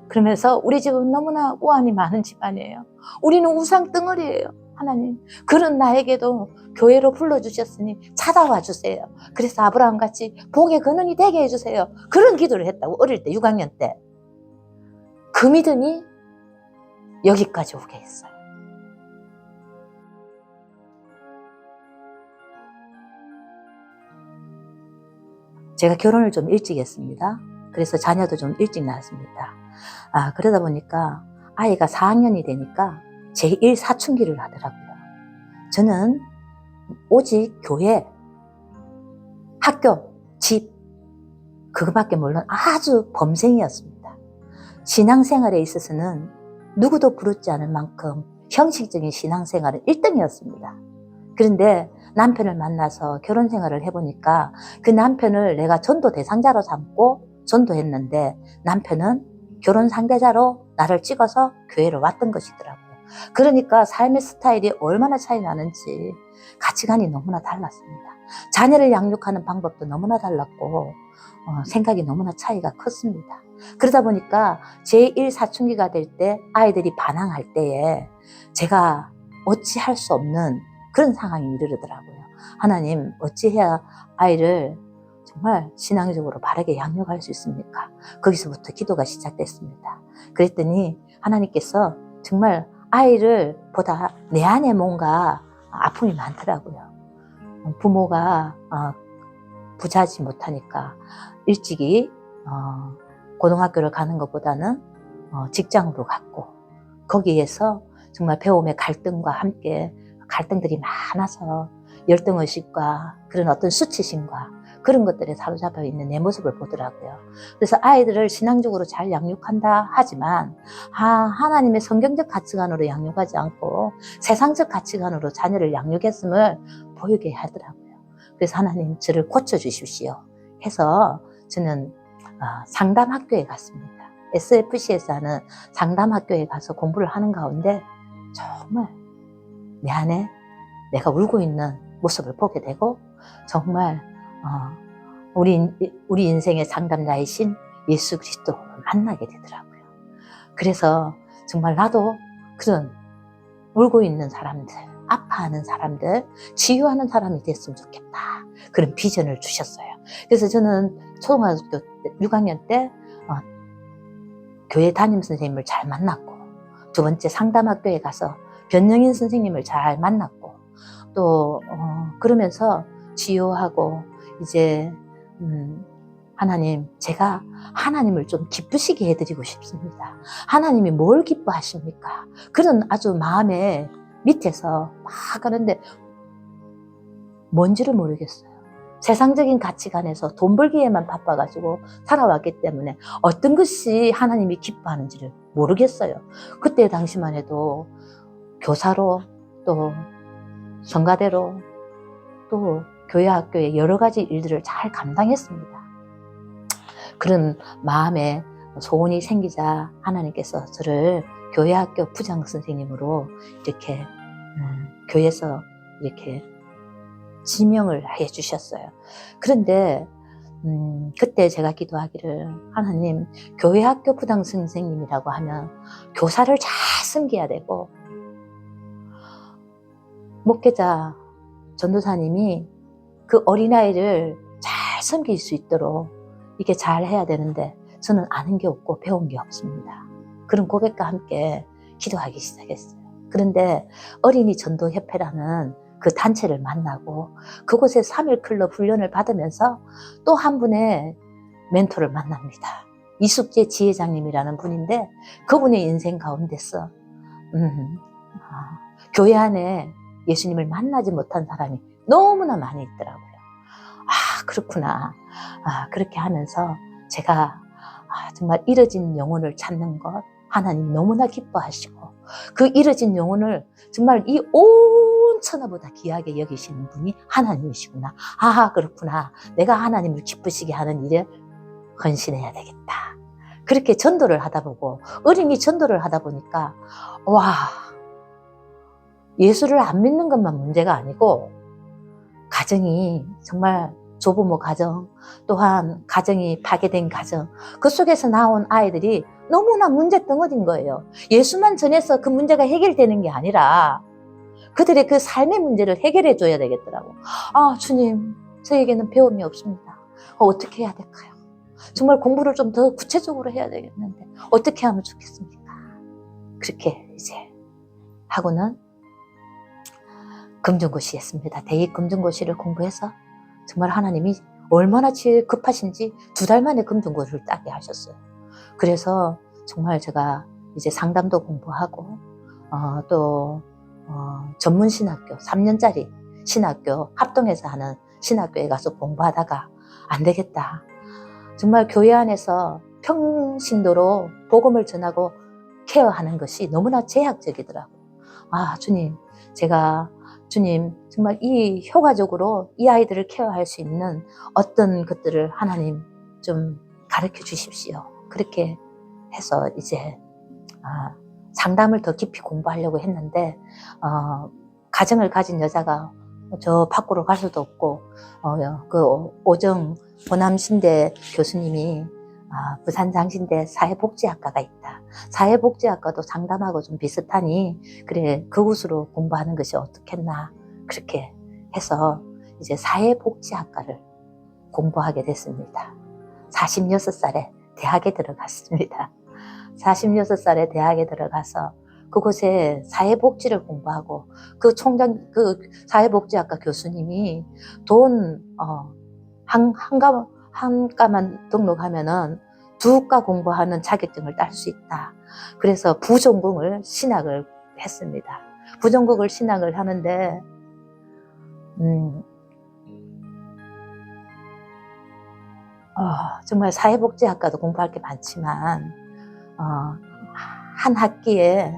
그러면서 우리 집은 너무나 우환이 많은 집안이에요. 우리는 우상 덩어리예요. 하나님, 그런 나에게도 교회로 불러주셨으니 찾아와 주세요. 그래서 아브라함 같이 복의 근원이 되게 해주세요. 그런 기도를 했다고, 어릴 때 6학년 때. 그 믿음이 여기까지 오게 했어요. 제가 결혼을 좀 일찍 했습니다. 그래서 자녀도 좀 일찍 낳았습니다. 그러다 보니까 아이가 4학년이 되니까 제1 사춘기를 하더라고요. 저는 오직 교회, 학교, 집, 그거밖에 몰라 아주 범생이었습니다. 신앙생활에 있어서는 누구도 부럽지 않을 만큼 형식적인 신앙생활은 1등이었습니다. 그런데 남편을 만나서 결혼 생활을 해보니까 그 남편을 내가 전도 대상자로 삼고 전도했는데 남편은 결혼 상대자로 나를 찍어서 교회로 왔던 것이더라고요. 그러니까 삶의 스타일이 얼마나 차이 나는지 가치관이 너무나 달랐습니다. 자녀를 양육하는 방법도 너무나 달랐고 생각이 너무나 차이가 컸습니다. 그러다 보니까 제1 사춘기가 될 때 아이들이 반항할 때에 제가 어찌할 수 없는 그런 상황이 이르더라고요. 하나님, 어찌해야 아이를 정말 신앙적으로 바르게 양육할 수 있습니까? 거기서부터 기도가 시작됐습니다. 그랬더니 하나님께서 정말 아이를 보다 내 안에 뭔가 아픔이 많더라고요. 부모가 부자지 못하니까 일찍이 고등학교를 가는 것보다는 직장으로 갔고 거기에서 정말 배움의 갈등과 함께 갈등들이 많아서 열등의식과 그런 어떤 수치심과 그런 것들에 사로잡혀 있는 내 모습을 보더라고요. 그래서 아이들을 신앙적으로 잘 양육한다 하지만 하나님의 성경적 가치관으로 양육하지 않고 세상적 가치관으로 자녀를 양육했음을 보이게 하더라고요. 그래서 하나님 저를 고쳐주십시오 해서 저는 상담학교에 갔습니다. SFC에서 하는 상담학교에 가서 공부를 하는 가운데 정말 내 안에 내가 울고 있는 모습을 보게 되고 정말 우리 인생의 상담자이신 예수 그리스도를 만나게 되더라고요. 그래서 정말 나도 그런 울고 있는 사람들, 아파하는 사람들, 치유하는 사람이 됐으면 좋겠다. 그런 비전을 주셨어요. 그래서 저는 초등학교 6학년 때 교회 담임 선생님을 잘 만났고 두 번째 상담학교에 가서 변영인 선생님을 잘 만났고 또 그러면서 치유하고 이제 하나님, 제가 하나님을 좀 기쁘시게 해드리고 싶습니다. 하나님이 뭘 기뻐하십니까? 그런 아주 마음의 밑에서 막 하는데 뭔지를 모르겠어요. 세상적인 가치관에서 돈 벌기에만 바빠가지고 살아왔기 때문에 어떤 것이 하나님이 기뻐하는지를 모르겠어요. 그때 당시만 해도 교사로 또 성가대로 또 교회 학교의 여러 가지 일들을 잘 감당했습니다. 그런 마음에 소원이 생기자 하나님께서 저를 교회 학교 부장 선생님으로 이렇게 교회에서 이렇게 지명을 해 주셨어요. 그런데 그때 제가 기도하기를 하나님, 교회 학교 부장 선생님이라고 하면 교사를 잘 섬겨야 되고 목회자 전도사님이 그 어린아이를 잘 섬길 수 있도록 이게 잘 해야 되는데 저는 아는 게 없고 배운 게 없습니다. 그런 고백과 함께 기도하기 시작했어요. 그런데 어린이 전도협회라는 그 단체를 만나고 그곳에 3일 클럽 훈련을 받으면서 또 한 분의 멘토를 만납니다. 이숙재 지회장님이라는 분인데 그분의 인생 가운데서 교회 안에 예수님을 만나지 못한 사람이 너무나 많이 있더라고요. 그렇구나. 그렇게 하면서 제가 정말 잃어진 영혼을 찾는 것 하나님 너무나 기뻐하시고 그 잃어진 영혼을 정말 이 온 천하보다 귀하게 여기시는 분이 하나님이시구나. 그렇구나. 내가 하나님을 기쁘시게 하는 일에 헌신해야 되겠다. 그렇게 전도를 하다 보고 어린이 전도를 하다 보니까 예수를 안 믿는 것만 문제가 아니고 가정이 정말 조부모 가정, 또한 가정이 파괴된 가정, 그 속에서 나온 아이들이 너무나 문제 덩어리인 거예요. 예수만 전해서 그 문제가 해결되는 게 아니라 그들의 그 삶의 문제를 해결해 줘야 되겠더라고. 아, 주님, 저에게는 배움이 없습니다. 어떻게 해야 될까요? 정말 공부를 좀 더 구체적으로 해야 되겠는데 어떻게 하면 좋겠습니까? 그렇게 이제 하고는 금중고시 했습니다. 대입 금중고시를 공부해서 정말 하나님이 얼마나 제일 급하신지 2달 만에 금중고시를 따게 하셨어요. 그래서 정말 제가 이제 상담도 공부하고 또 전문 신학교 3년짜리 신학교 합동해서 하는 신학교에 가서 공부하다가 안 되겠다. 정말 교회 안에서 평신도로 복음을 전하고 케어하는 것이 너무나 제약적이더라고요. 아, 주님, 제가 주님 정말 이 효과적으로 이 아이들을 케어할 수 있는 어떤 것들을 하나님 좀 가르쳐 주십시오. 그렇게 해서 이제 상담을 더 깊이 공부하려고 했는데 가정을 가진 여자가 저 밖으로 갈 수도 없고 그 오정 호남신대 교수님이 부산 장신대 사회복지학과가 있다. 사회복지학과도 상담하고 좀 비슷하니 그래 그곳으로 공부하는 것이 어떻겠나 그렇게 해서 이제 사회복지학과를 공부하게 됐습니다. 46살에 대학에 들어갔습니다. 46살에 대학에 들어가서 그곳에 사회복지를 공부하고 그 사회복지학과 교수님이 돈 한 과만 등록하면은 2과 공부하는 자격증을 딸 수 있다. 그래서 부전공을 신학을 했습니다. 부전공을 신학을 하는데 정말 사회복지학과도 공부할 게 많지만 한 학기에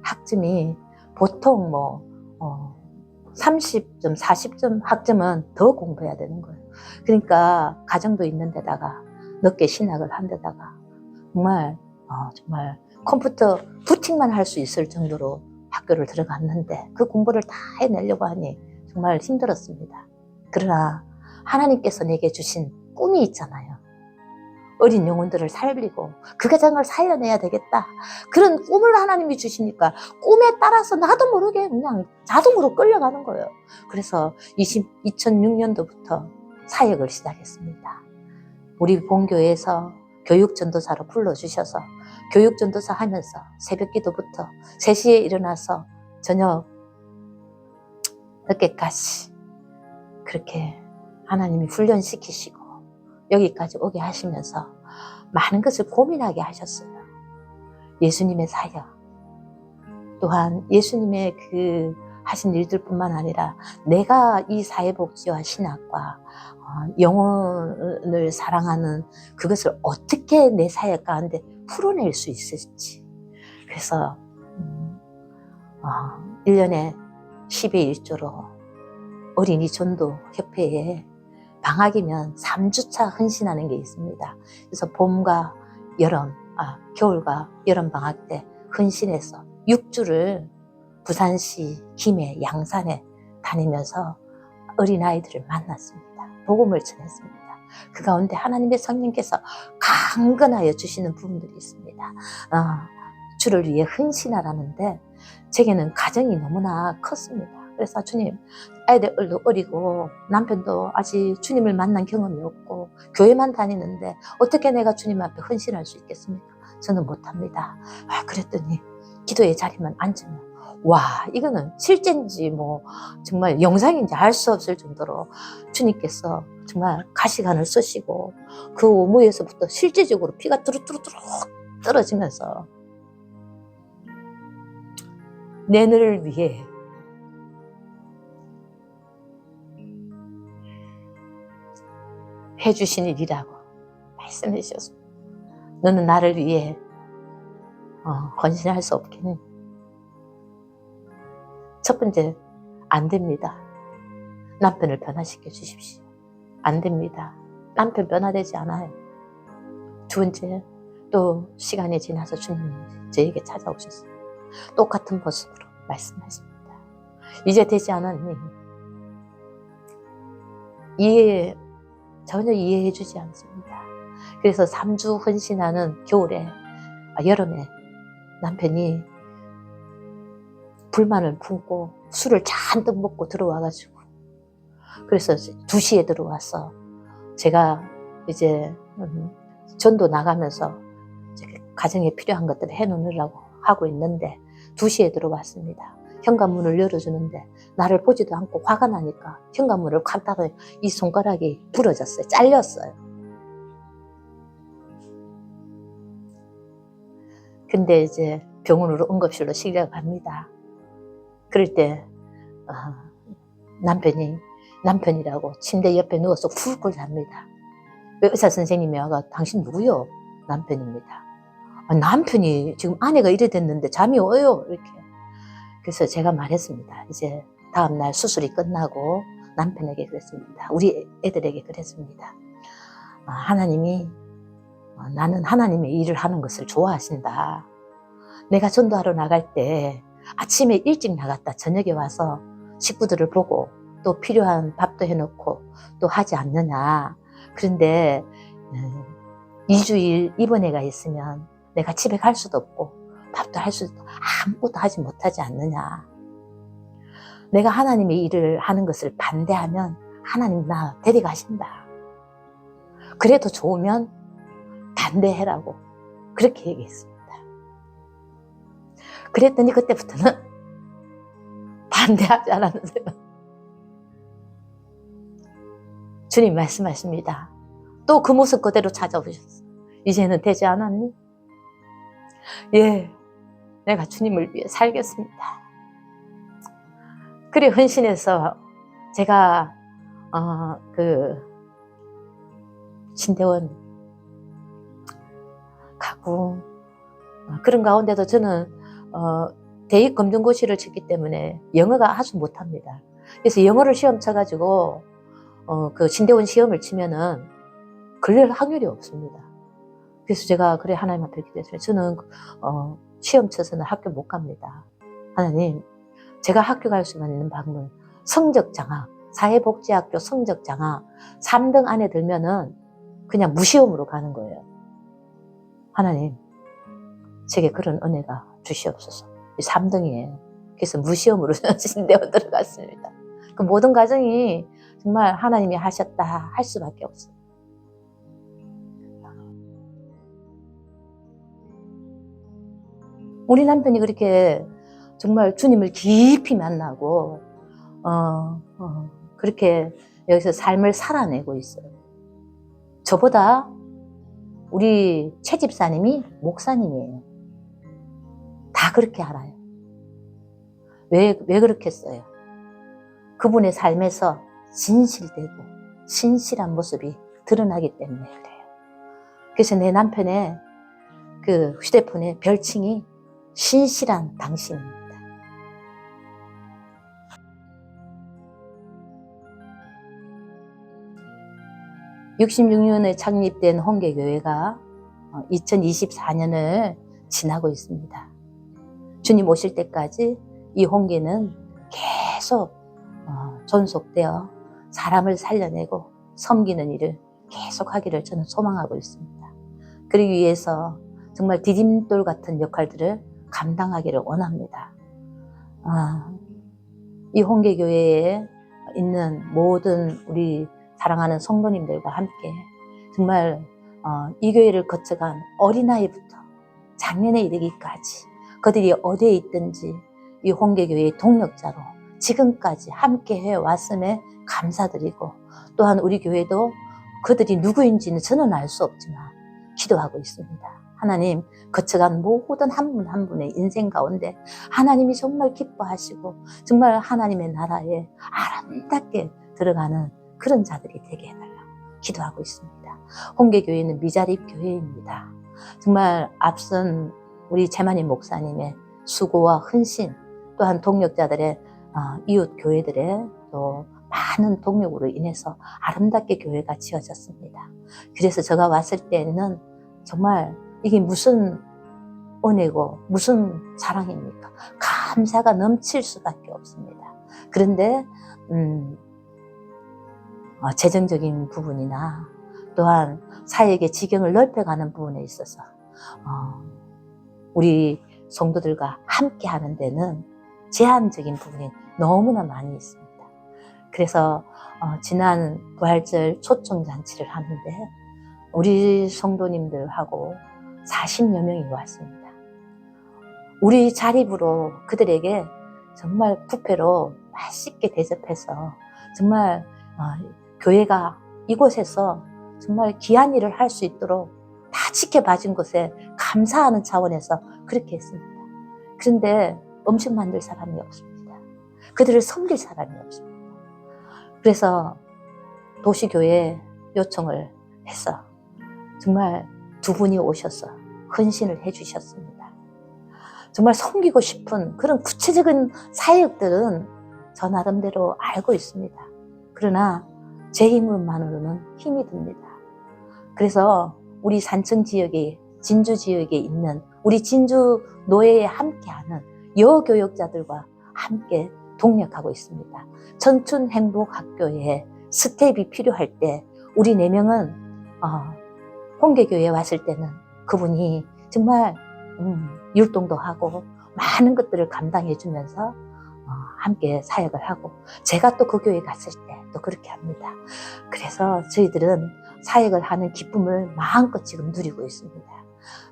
학점이 보통 30점, 40점 학점은 더 공부해야 되는 거예요. 그러니까 가정도 있는 데다가 늦게 신학을 한 데다가 정말 컴퓨터 부팅만 할 수 있을 정도로 학교를 들어갔는데 그 공부를 다 해내려고 하니 정말 힘들었습니다. 그러나 하나님께서 내게 주신 꿈이 있잖아요. 어린 영혼들을 살리고 그 가정을 살려내야 되겠다. 그런 꿈을 하나님이 주시니까 꿈에 따라서 나도 모르게 그냥 자동으로 끌려가는 거예요. 그래서 2006년도부터 사역을 시작했습니다. 우리 본교회에서 교육전도사로 불러주셔서 교육전도사 하면서 새벽 기도부터 3시에 일어나서 저녁 늦게까지 그렇게 하나님이 훈련시키시고 여기까지 오게 하시면서 많은 것을 고민하게 하셨어요. 예수님의 사역, 또한 예수님의 그 하신 일들뿐만 아니라 내가 이 사회복지와 신학과 영혼을 사랑하는 그것을 어떻게 내 사역 가운데 풀어낼 수 있을지. 그래서 1년에 10의 1조로 어린이 전도 협회에 방학이면 3주차 헌신하는 게 있습니다. 그래서 봄과 겨울과 여름 방학 때 헌신해서 6주를 부산시 김해 양산에 다니면서 어린아이들을 만났습니다. 복음을 전했습니다. 그 가운데 하나님의 성령께서 강건하여 주시는 부분들이 있습니다. 주를 위해 헌신하라는데 제게는 가정이 너무나 컸습니다. 그래서 주님, 아이들도 어리고 남편도 아직 주님을 만난 경험이 없고 교회만 다니는데 어떻게 내가 주님 앞에 헌신할 수 있겠습니까? 저는 못합니다. 그랬더니 기도의 자리만 앉으면 이거는 실제인지 정말 영상인지 알 수 없을 정도로 주님께서 정말 가시관을 쓰시고 그 오무에서부터 실제적으로 피가 뚜루뚜루뚜루 떨어지면서 내 너를 위해 해주신 일이라고 말씀해 주셨습니다. 너는 나를 위해 헌신할 수 없겠니? 첫 번째, 안 됩니다. 남편을 변화시켜 주십시오. 안 됩니다. 남편 변화되지 않아요. 두 번째, 또 시간이 지나서 주님이 저에게 찾아오셨어요. 똑같은 모습으로 말씀하십니다. 이제 되지 않았니? 전혀 이해해 주지 않습니다. 그래서 3주 헌신하는 여름에 남편이 불만을 품고 술을 잔뜩 먹고 들어와가지고, 그래서 2시에 들어와서 제가 이제 전도 나가면서 이제 가정에 필요한 것들을 해놓으려고 하고 있는데 2시에 들어왔습니다. 현관문을 열어주는데 나를 보지도 않고 화가 나니까 현관문을 콱 닫아 이 손가락이 부러졌어요. 잘렸어요. 근데 이제 병원으로 응급실로 실려갑니다. 그럴 때 남편이라고 침대 옆에 누워서 훌꿀 잡니다. 의사 선생님이 와가 당신 누구요? 남편입니다. 남편이 지금 아내가 이래 됐는데 잠이 와요 이렇게. 그래서 제가 말했습니다. 이제 다음날 수술이 끝나고 남편에게 그랬습니다. 우리 애들에게 그랬습니다. 나는 하나님의 일을 하는 것을 좋아하신다. 내가 전도하러 나갈 때 아침에 일찍 나갔다 저녁에 와서 식구들을 보고 또 필요한 밥도 해놓고 또 하지 않느냐. 그런데 2주일 입원해가 있으면 내가 집에 갈 수도 없고 밥도 할 수도 아무것도 하지 못하지 않느냐. 내가 하나님의 일을 하는 것을 반대하면 하나님 나 데려가신다. 그래도 좋으면 반대해라고 그렇게 얘기했습니다. 그랬더니 그때부터는 반대하지 않았는데요. 주님 말씀하십니다. 또 그 모습 그대로 찾아오셨어. 이제는 되지 않았니? 예, 내가 주님을 위해 살겠습니다. 그래 헌신해서 제가 신대원 가고 그런 가운데도 저는 대입검정고시를 쳤기 때문에 영어가 아주 못합니다. 그래서 영어를 시험 쳐가지고 그 신대원 시험을 치면은 걸릴 확률이 없습니다. 그래서 제가 그래 하나님 앞에 기도했어요. 저는 시험 쳐서는 학교 못 갑니다. 하나님, 제가 학교 갈 수 있는 방법은 성적 장학, 사회복지학교 성적 장학 3등 안에 들면은 그냥 무시험으로 가는 거예요. 하나님, 제게 그런 은혜가 주시옵소서. 3등이에요. 그래서 무시험으로 신대원 들어갔습니다. 그 모든 과정이 정말 하나님이 하셨다 할 수밖에 없어요. 우리 남편이 그렇게 정말 주님을 깊이 만나고 그렇게 여기서 삶을 살아내고 있어요. 저보다 우리 채집사님이 목사님이에요. 다 그렇게 알아요. 왜 그렇게 써요? 그분의 삶에서 진실되고 신실한 모습이 드러나기 때문에 그래요. 그래서 내 남편의 그 휴대폰의 별칭이 신실한 당신입니다. (66년에) 창립된 홍계교회가 2024년을 지나고 있습니다. 주님 오실 때까지 이 홍계는 계속 존속되어 사람을 살려내고 섬기는 일을 계속하기를 저는 소망하고 있습니다. 그러기 위해서 정말 디딤돌 같은 역할들을 감당하기를 원합니다. 이 홍계교회에 있는 모든 우리 사랑하는 성도님들과 함께 정말 이 교회를 거쳐간 어린아이부터 장년에 이르기까지 그들이 어디에 있든지 이 홍계교회의 동력자로 지금까지 함께 해왔음에 감사드리고, 또한 우리 교회도 그들이 누구인지는 저는 알 수 없지만 기도하고 있습니다. 하나님, 거쳐간 모든 한 분 한 분의 인생 가운데 하나님이 정말 기뻐하시고 정말 하나님의 나라에 아름답게 들어가는 그런 자들이 되게 해달라고 기도하고 있습니다. 홍계교회는 미자립 교회입니다. 정말 앞선 우리 재만희 목사님의 수고와 헌신, 또한 동력자들의 이웃 교회들의 또 많은 동력으로 인해서 아름답게 교회가 지어졌습니다. 그래서 제가 왔을 때는 정말 이게 무슨 은혜고 무슨 사랑입니까? 감사가 넘칠 수밖에 없습니다. 그런데 재정적인 부분이나 또한 사역의 지경을 넓혀가는 부분에 있어서 우리 성도들과 함께 하는 데는 제한적인 부분이 너무나 많이 있습니다. 그래서 지난 부활절 초청잔치를 하는데 우리 성도님들하고 40여 명이 왔습니다. 우리 자립으로 그들에게 정말 뷔페로 맛있게 대접해서 정말 교회가 이곳에서 정말 귀한 일을 할 수 있도록 다 지켜봐준 것에 감사하는 차원에서 그렇게 했습니다. 그런데 음식 만들 사람이 없습니다. 그들을 섬길 사람이 없습니다. 그래서 도시교회에 요청을 해서 정말 두 분이 오셔서 헌신을 해주셨습니다. 정말 섬기고 싶은 그런 구체적인 사역들은 저 나름대로 알고 있습니다. 그러나 제 힘으로만으로는 힘이 듭니다. 그래서 우리 산청 지역에, 진주 지역에 있는 우리 진주 노예에 함께하는 여교육자들과 함께 동력하고 있습니다. 청춘행복학교에 스텝이 필요할 때 우리 4명은 홍계교회에 왔을 때는 그분이 정말 율동도 하고 많은 것들을 감당해 주면서 함께 사역을 하고 제가 또 그 교회에 갔을 때 또 그렇게 합니다. 그래서 저희들은 사역을 하는 기쁨을 마음껏 지금 누리고 있습니다.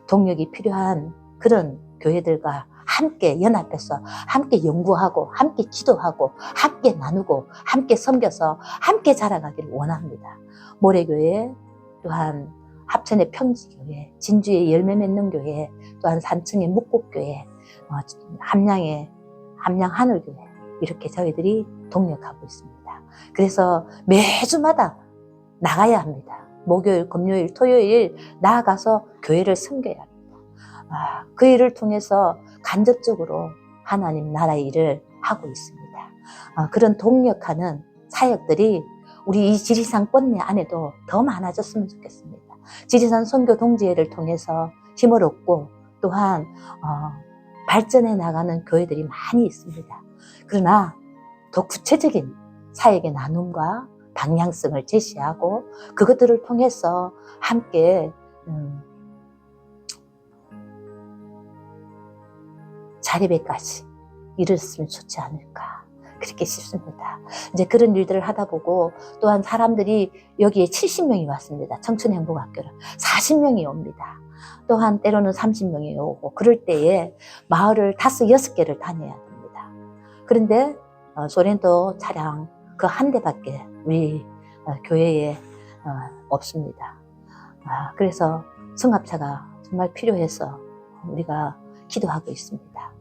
동력이 필요한 그런 교회들과 함께 연합해서 함께 연구하고 함께 기도하고 함께 나누고 함께 섬겨서 함께 자라가기를 원합니다. 모래교회, 또한 합천의 평지교회, 진주의 열매 맺는 교회, 또한 산청의 묵곡교회, 함양의 함양하늘교회, 이렇게 저희들이 동력하고 있습니다. 그래서 매주마다 나가야 합니다. 목요일, 금요일, 토요일 나아가서 교회를 섬겨야 합니다. 그 일을 통해서 간접적으로 하나님 나라의 일을 하고 있습니다. 그런 동력하는 사역들이 우리 이 지리산 권내 안에도 더 많아졌으면 좋겠습니다. 지리산 선교 동지회를 통해서 힘을 얻고 또한 발전해 나가는 교회들이 많이 있습니다. 그러나 더 구체적인 사역의 나눔과 방향성을 제시하고 그것들을 통해서 함께 자립에까지 이르렀으면 좋지 않을까 그렇게 싶습니다. 이제 그런 일들을 하다 보고 또한 사람들이 여기에 70명이 왔습니다. 청춘행복학교를 40명이 옵니다. 또한 때로는 30명이 오고 그럴 때에 마을을 5, 6개를 다녀야 됩니다. 그런데 소렌토 차량 그 한 대밖에 우리 교회에 없습니다. 그래서 승합차가 정말 필요해서 우리가 기도하고 있습니다.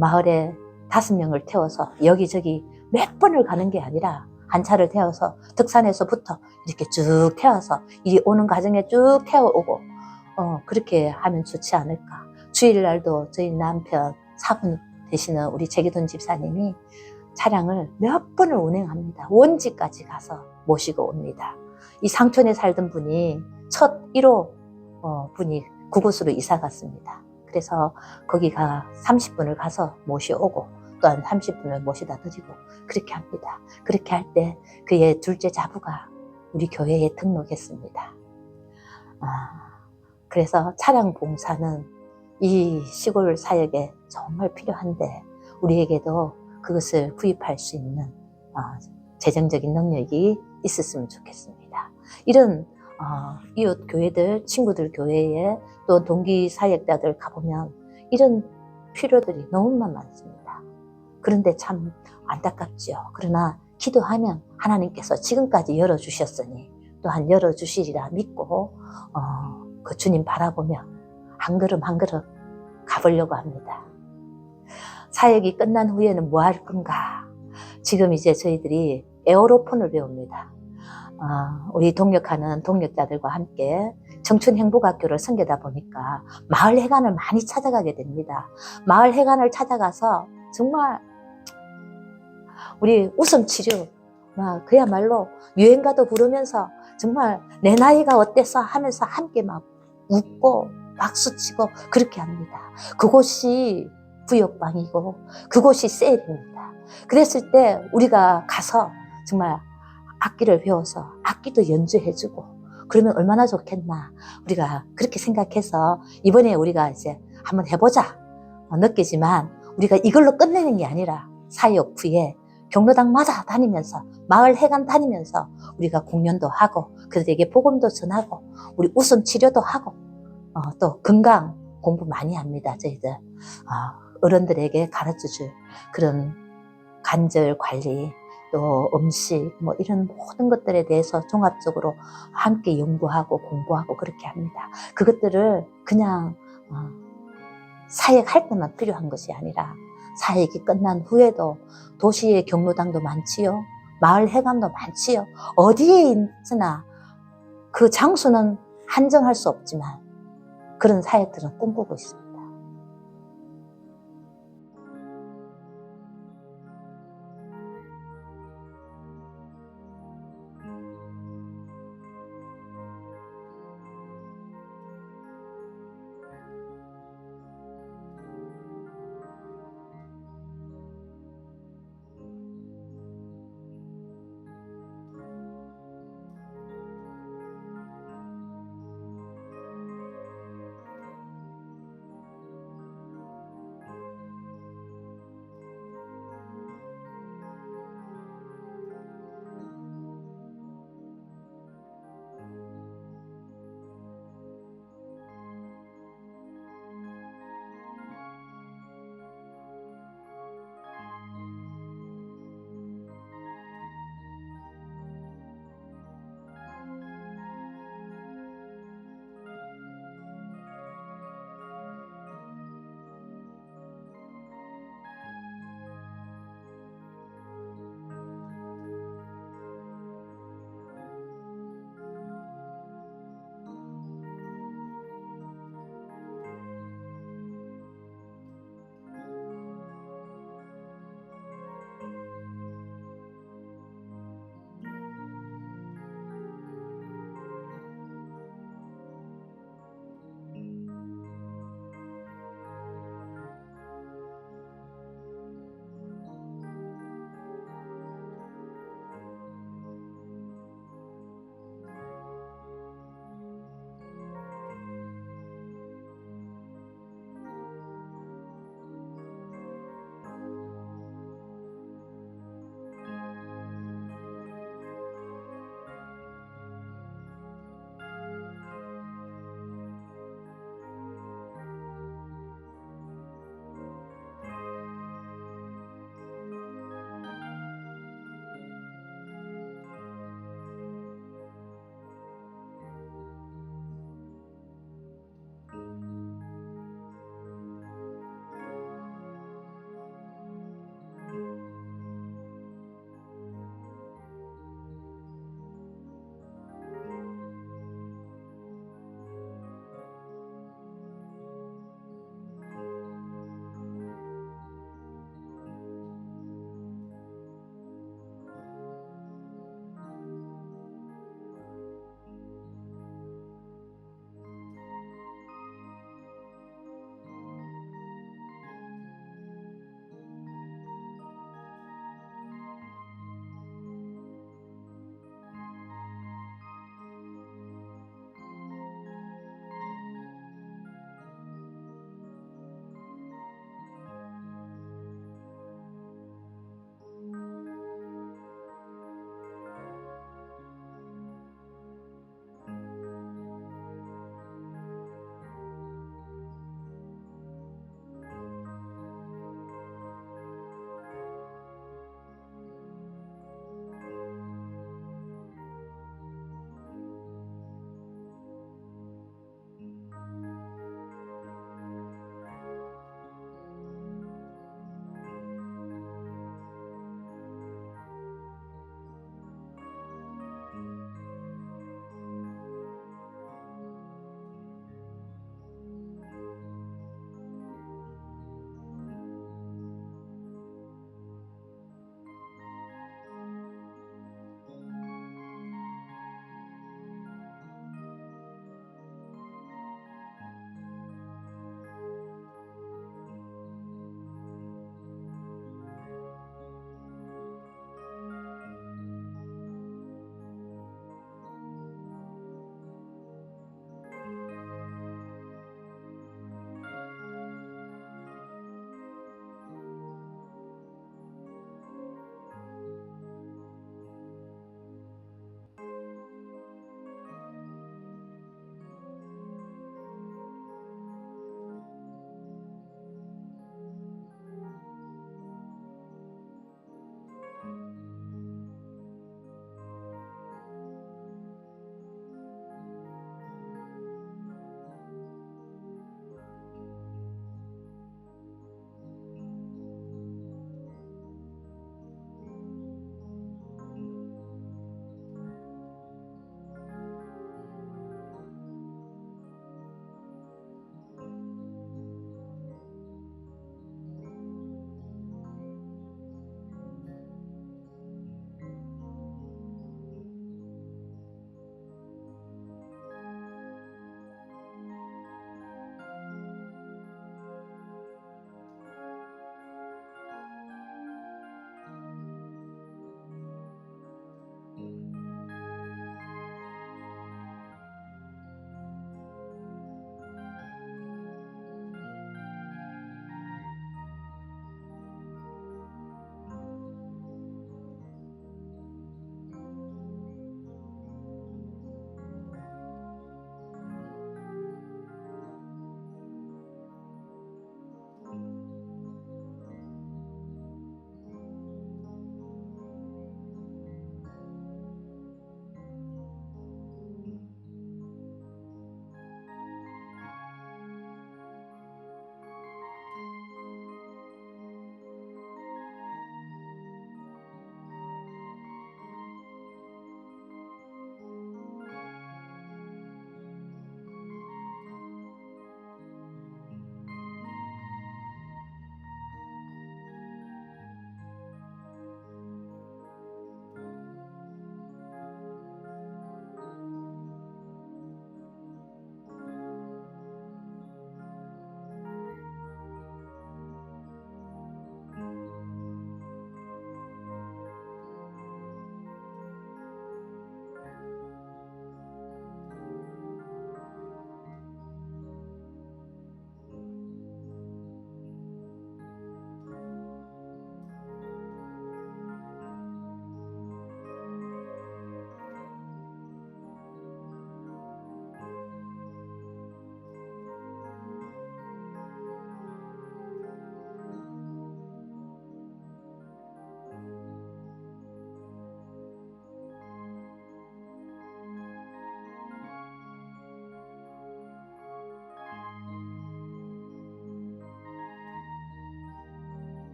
마을에 5명을 태워서 여기저기 몇 번을 가는 게 아니라 한 차를 태워서 덕산에서부터 이렇게 쭉 태워서 이 오는 과정에 쭉 태워오고 그렇게 하면 좋지 않을까. 주일날도 저희 남편 사분 되시는 우리 재기돈 집사님이 차량을 몇 번을 운행합니다. 원지까지 가서 모시고 옵니다. 이 상촌에 살던 분이 첫 1호 분이 그곳으로 이사 갔습니다. 그래서 거기가 30분을 가서 모셔오고 또한 30분을 모셔다 드리고 그렇게 합니다. 그렇게 할 때 그의 둘째 자부가 우리 교회에 등록했습니다. 그래서 차량 봉사는 이 시골 사역에 정말 필요한데 우리에게도 그것을 구입할 수 있는 재정적인 능력이 있었으면 좋겠습니다. 이런 이웃 교회들, 친구들 교회에 또 동기 사역자들 가보면 이런 필요들이 너무나 많습니다. 그런데 참 안타깝죠. 그러나 기도하면 하나님께서 지금까지 열어주셨으니 또한 열어주시리라 믿고 그 주님 바라보며 한 걸음 한 걸음 가보려고 합니다. 사역이 끝난 후에는 뭐 할 건가? 지금 이제 저희들이 에어로폰을 배웁니다. 우리 동력하는 동력자들과 함께 청춘행복학교를 섬기다 보니까 마을 회관을 많이 찾아가게 됩니다. 마을 회관을 찾아가서 정말 우리 웃음치료 그야말로 유행가도 부르면서 정말 내 나이가 어때서 하면서 함께 막 웃고 박수치고 그렇게 합니다. 그곳이 구역방이고 그곳이 셀입니다. 그랬을 때 우리가 가서 정말 악기를 배워서 악기도 연주해주고 그러면 얼마나 좋겠나 우리가 그렇게 생각해서 이번에 우리가 이제 한번 해보자 느끼지만 우리가 이걸로 끝내는 게 아니라 사역 후에 경로당마다 다니면서 마을 회관 다니면서 우리가 공연도 하고 그들에게 복음도 전하고 우리 웃음 치료도 하고 또 건강 공부 많이 합니다. 저희들 어른들에게 가르쳐줄 그런 관절 관리 또 음식 뭐 이런 모든 것들에 대해서 종합적으로 함께 연구하고 공부하고 그렇게 합니다. 그것들을 그냥 사역할 때만 필요한 것이 아니라 사역이 끝난 후에도 도시의 경로당도 많지요. 마을 회관도 많지요. 어디에 있으나 그 장소는 한정할 수 없지만 그런 사역들은 꿈꾸고 있습니다.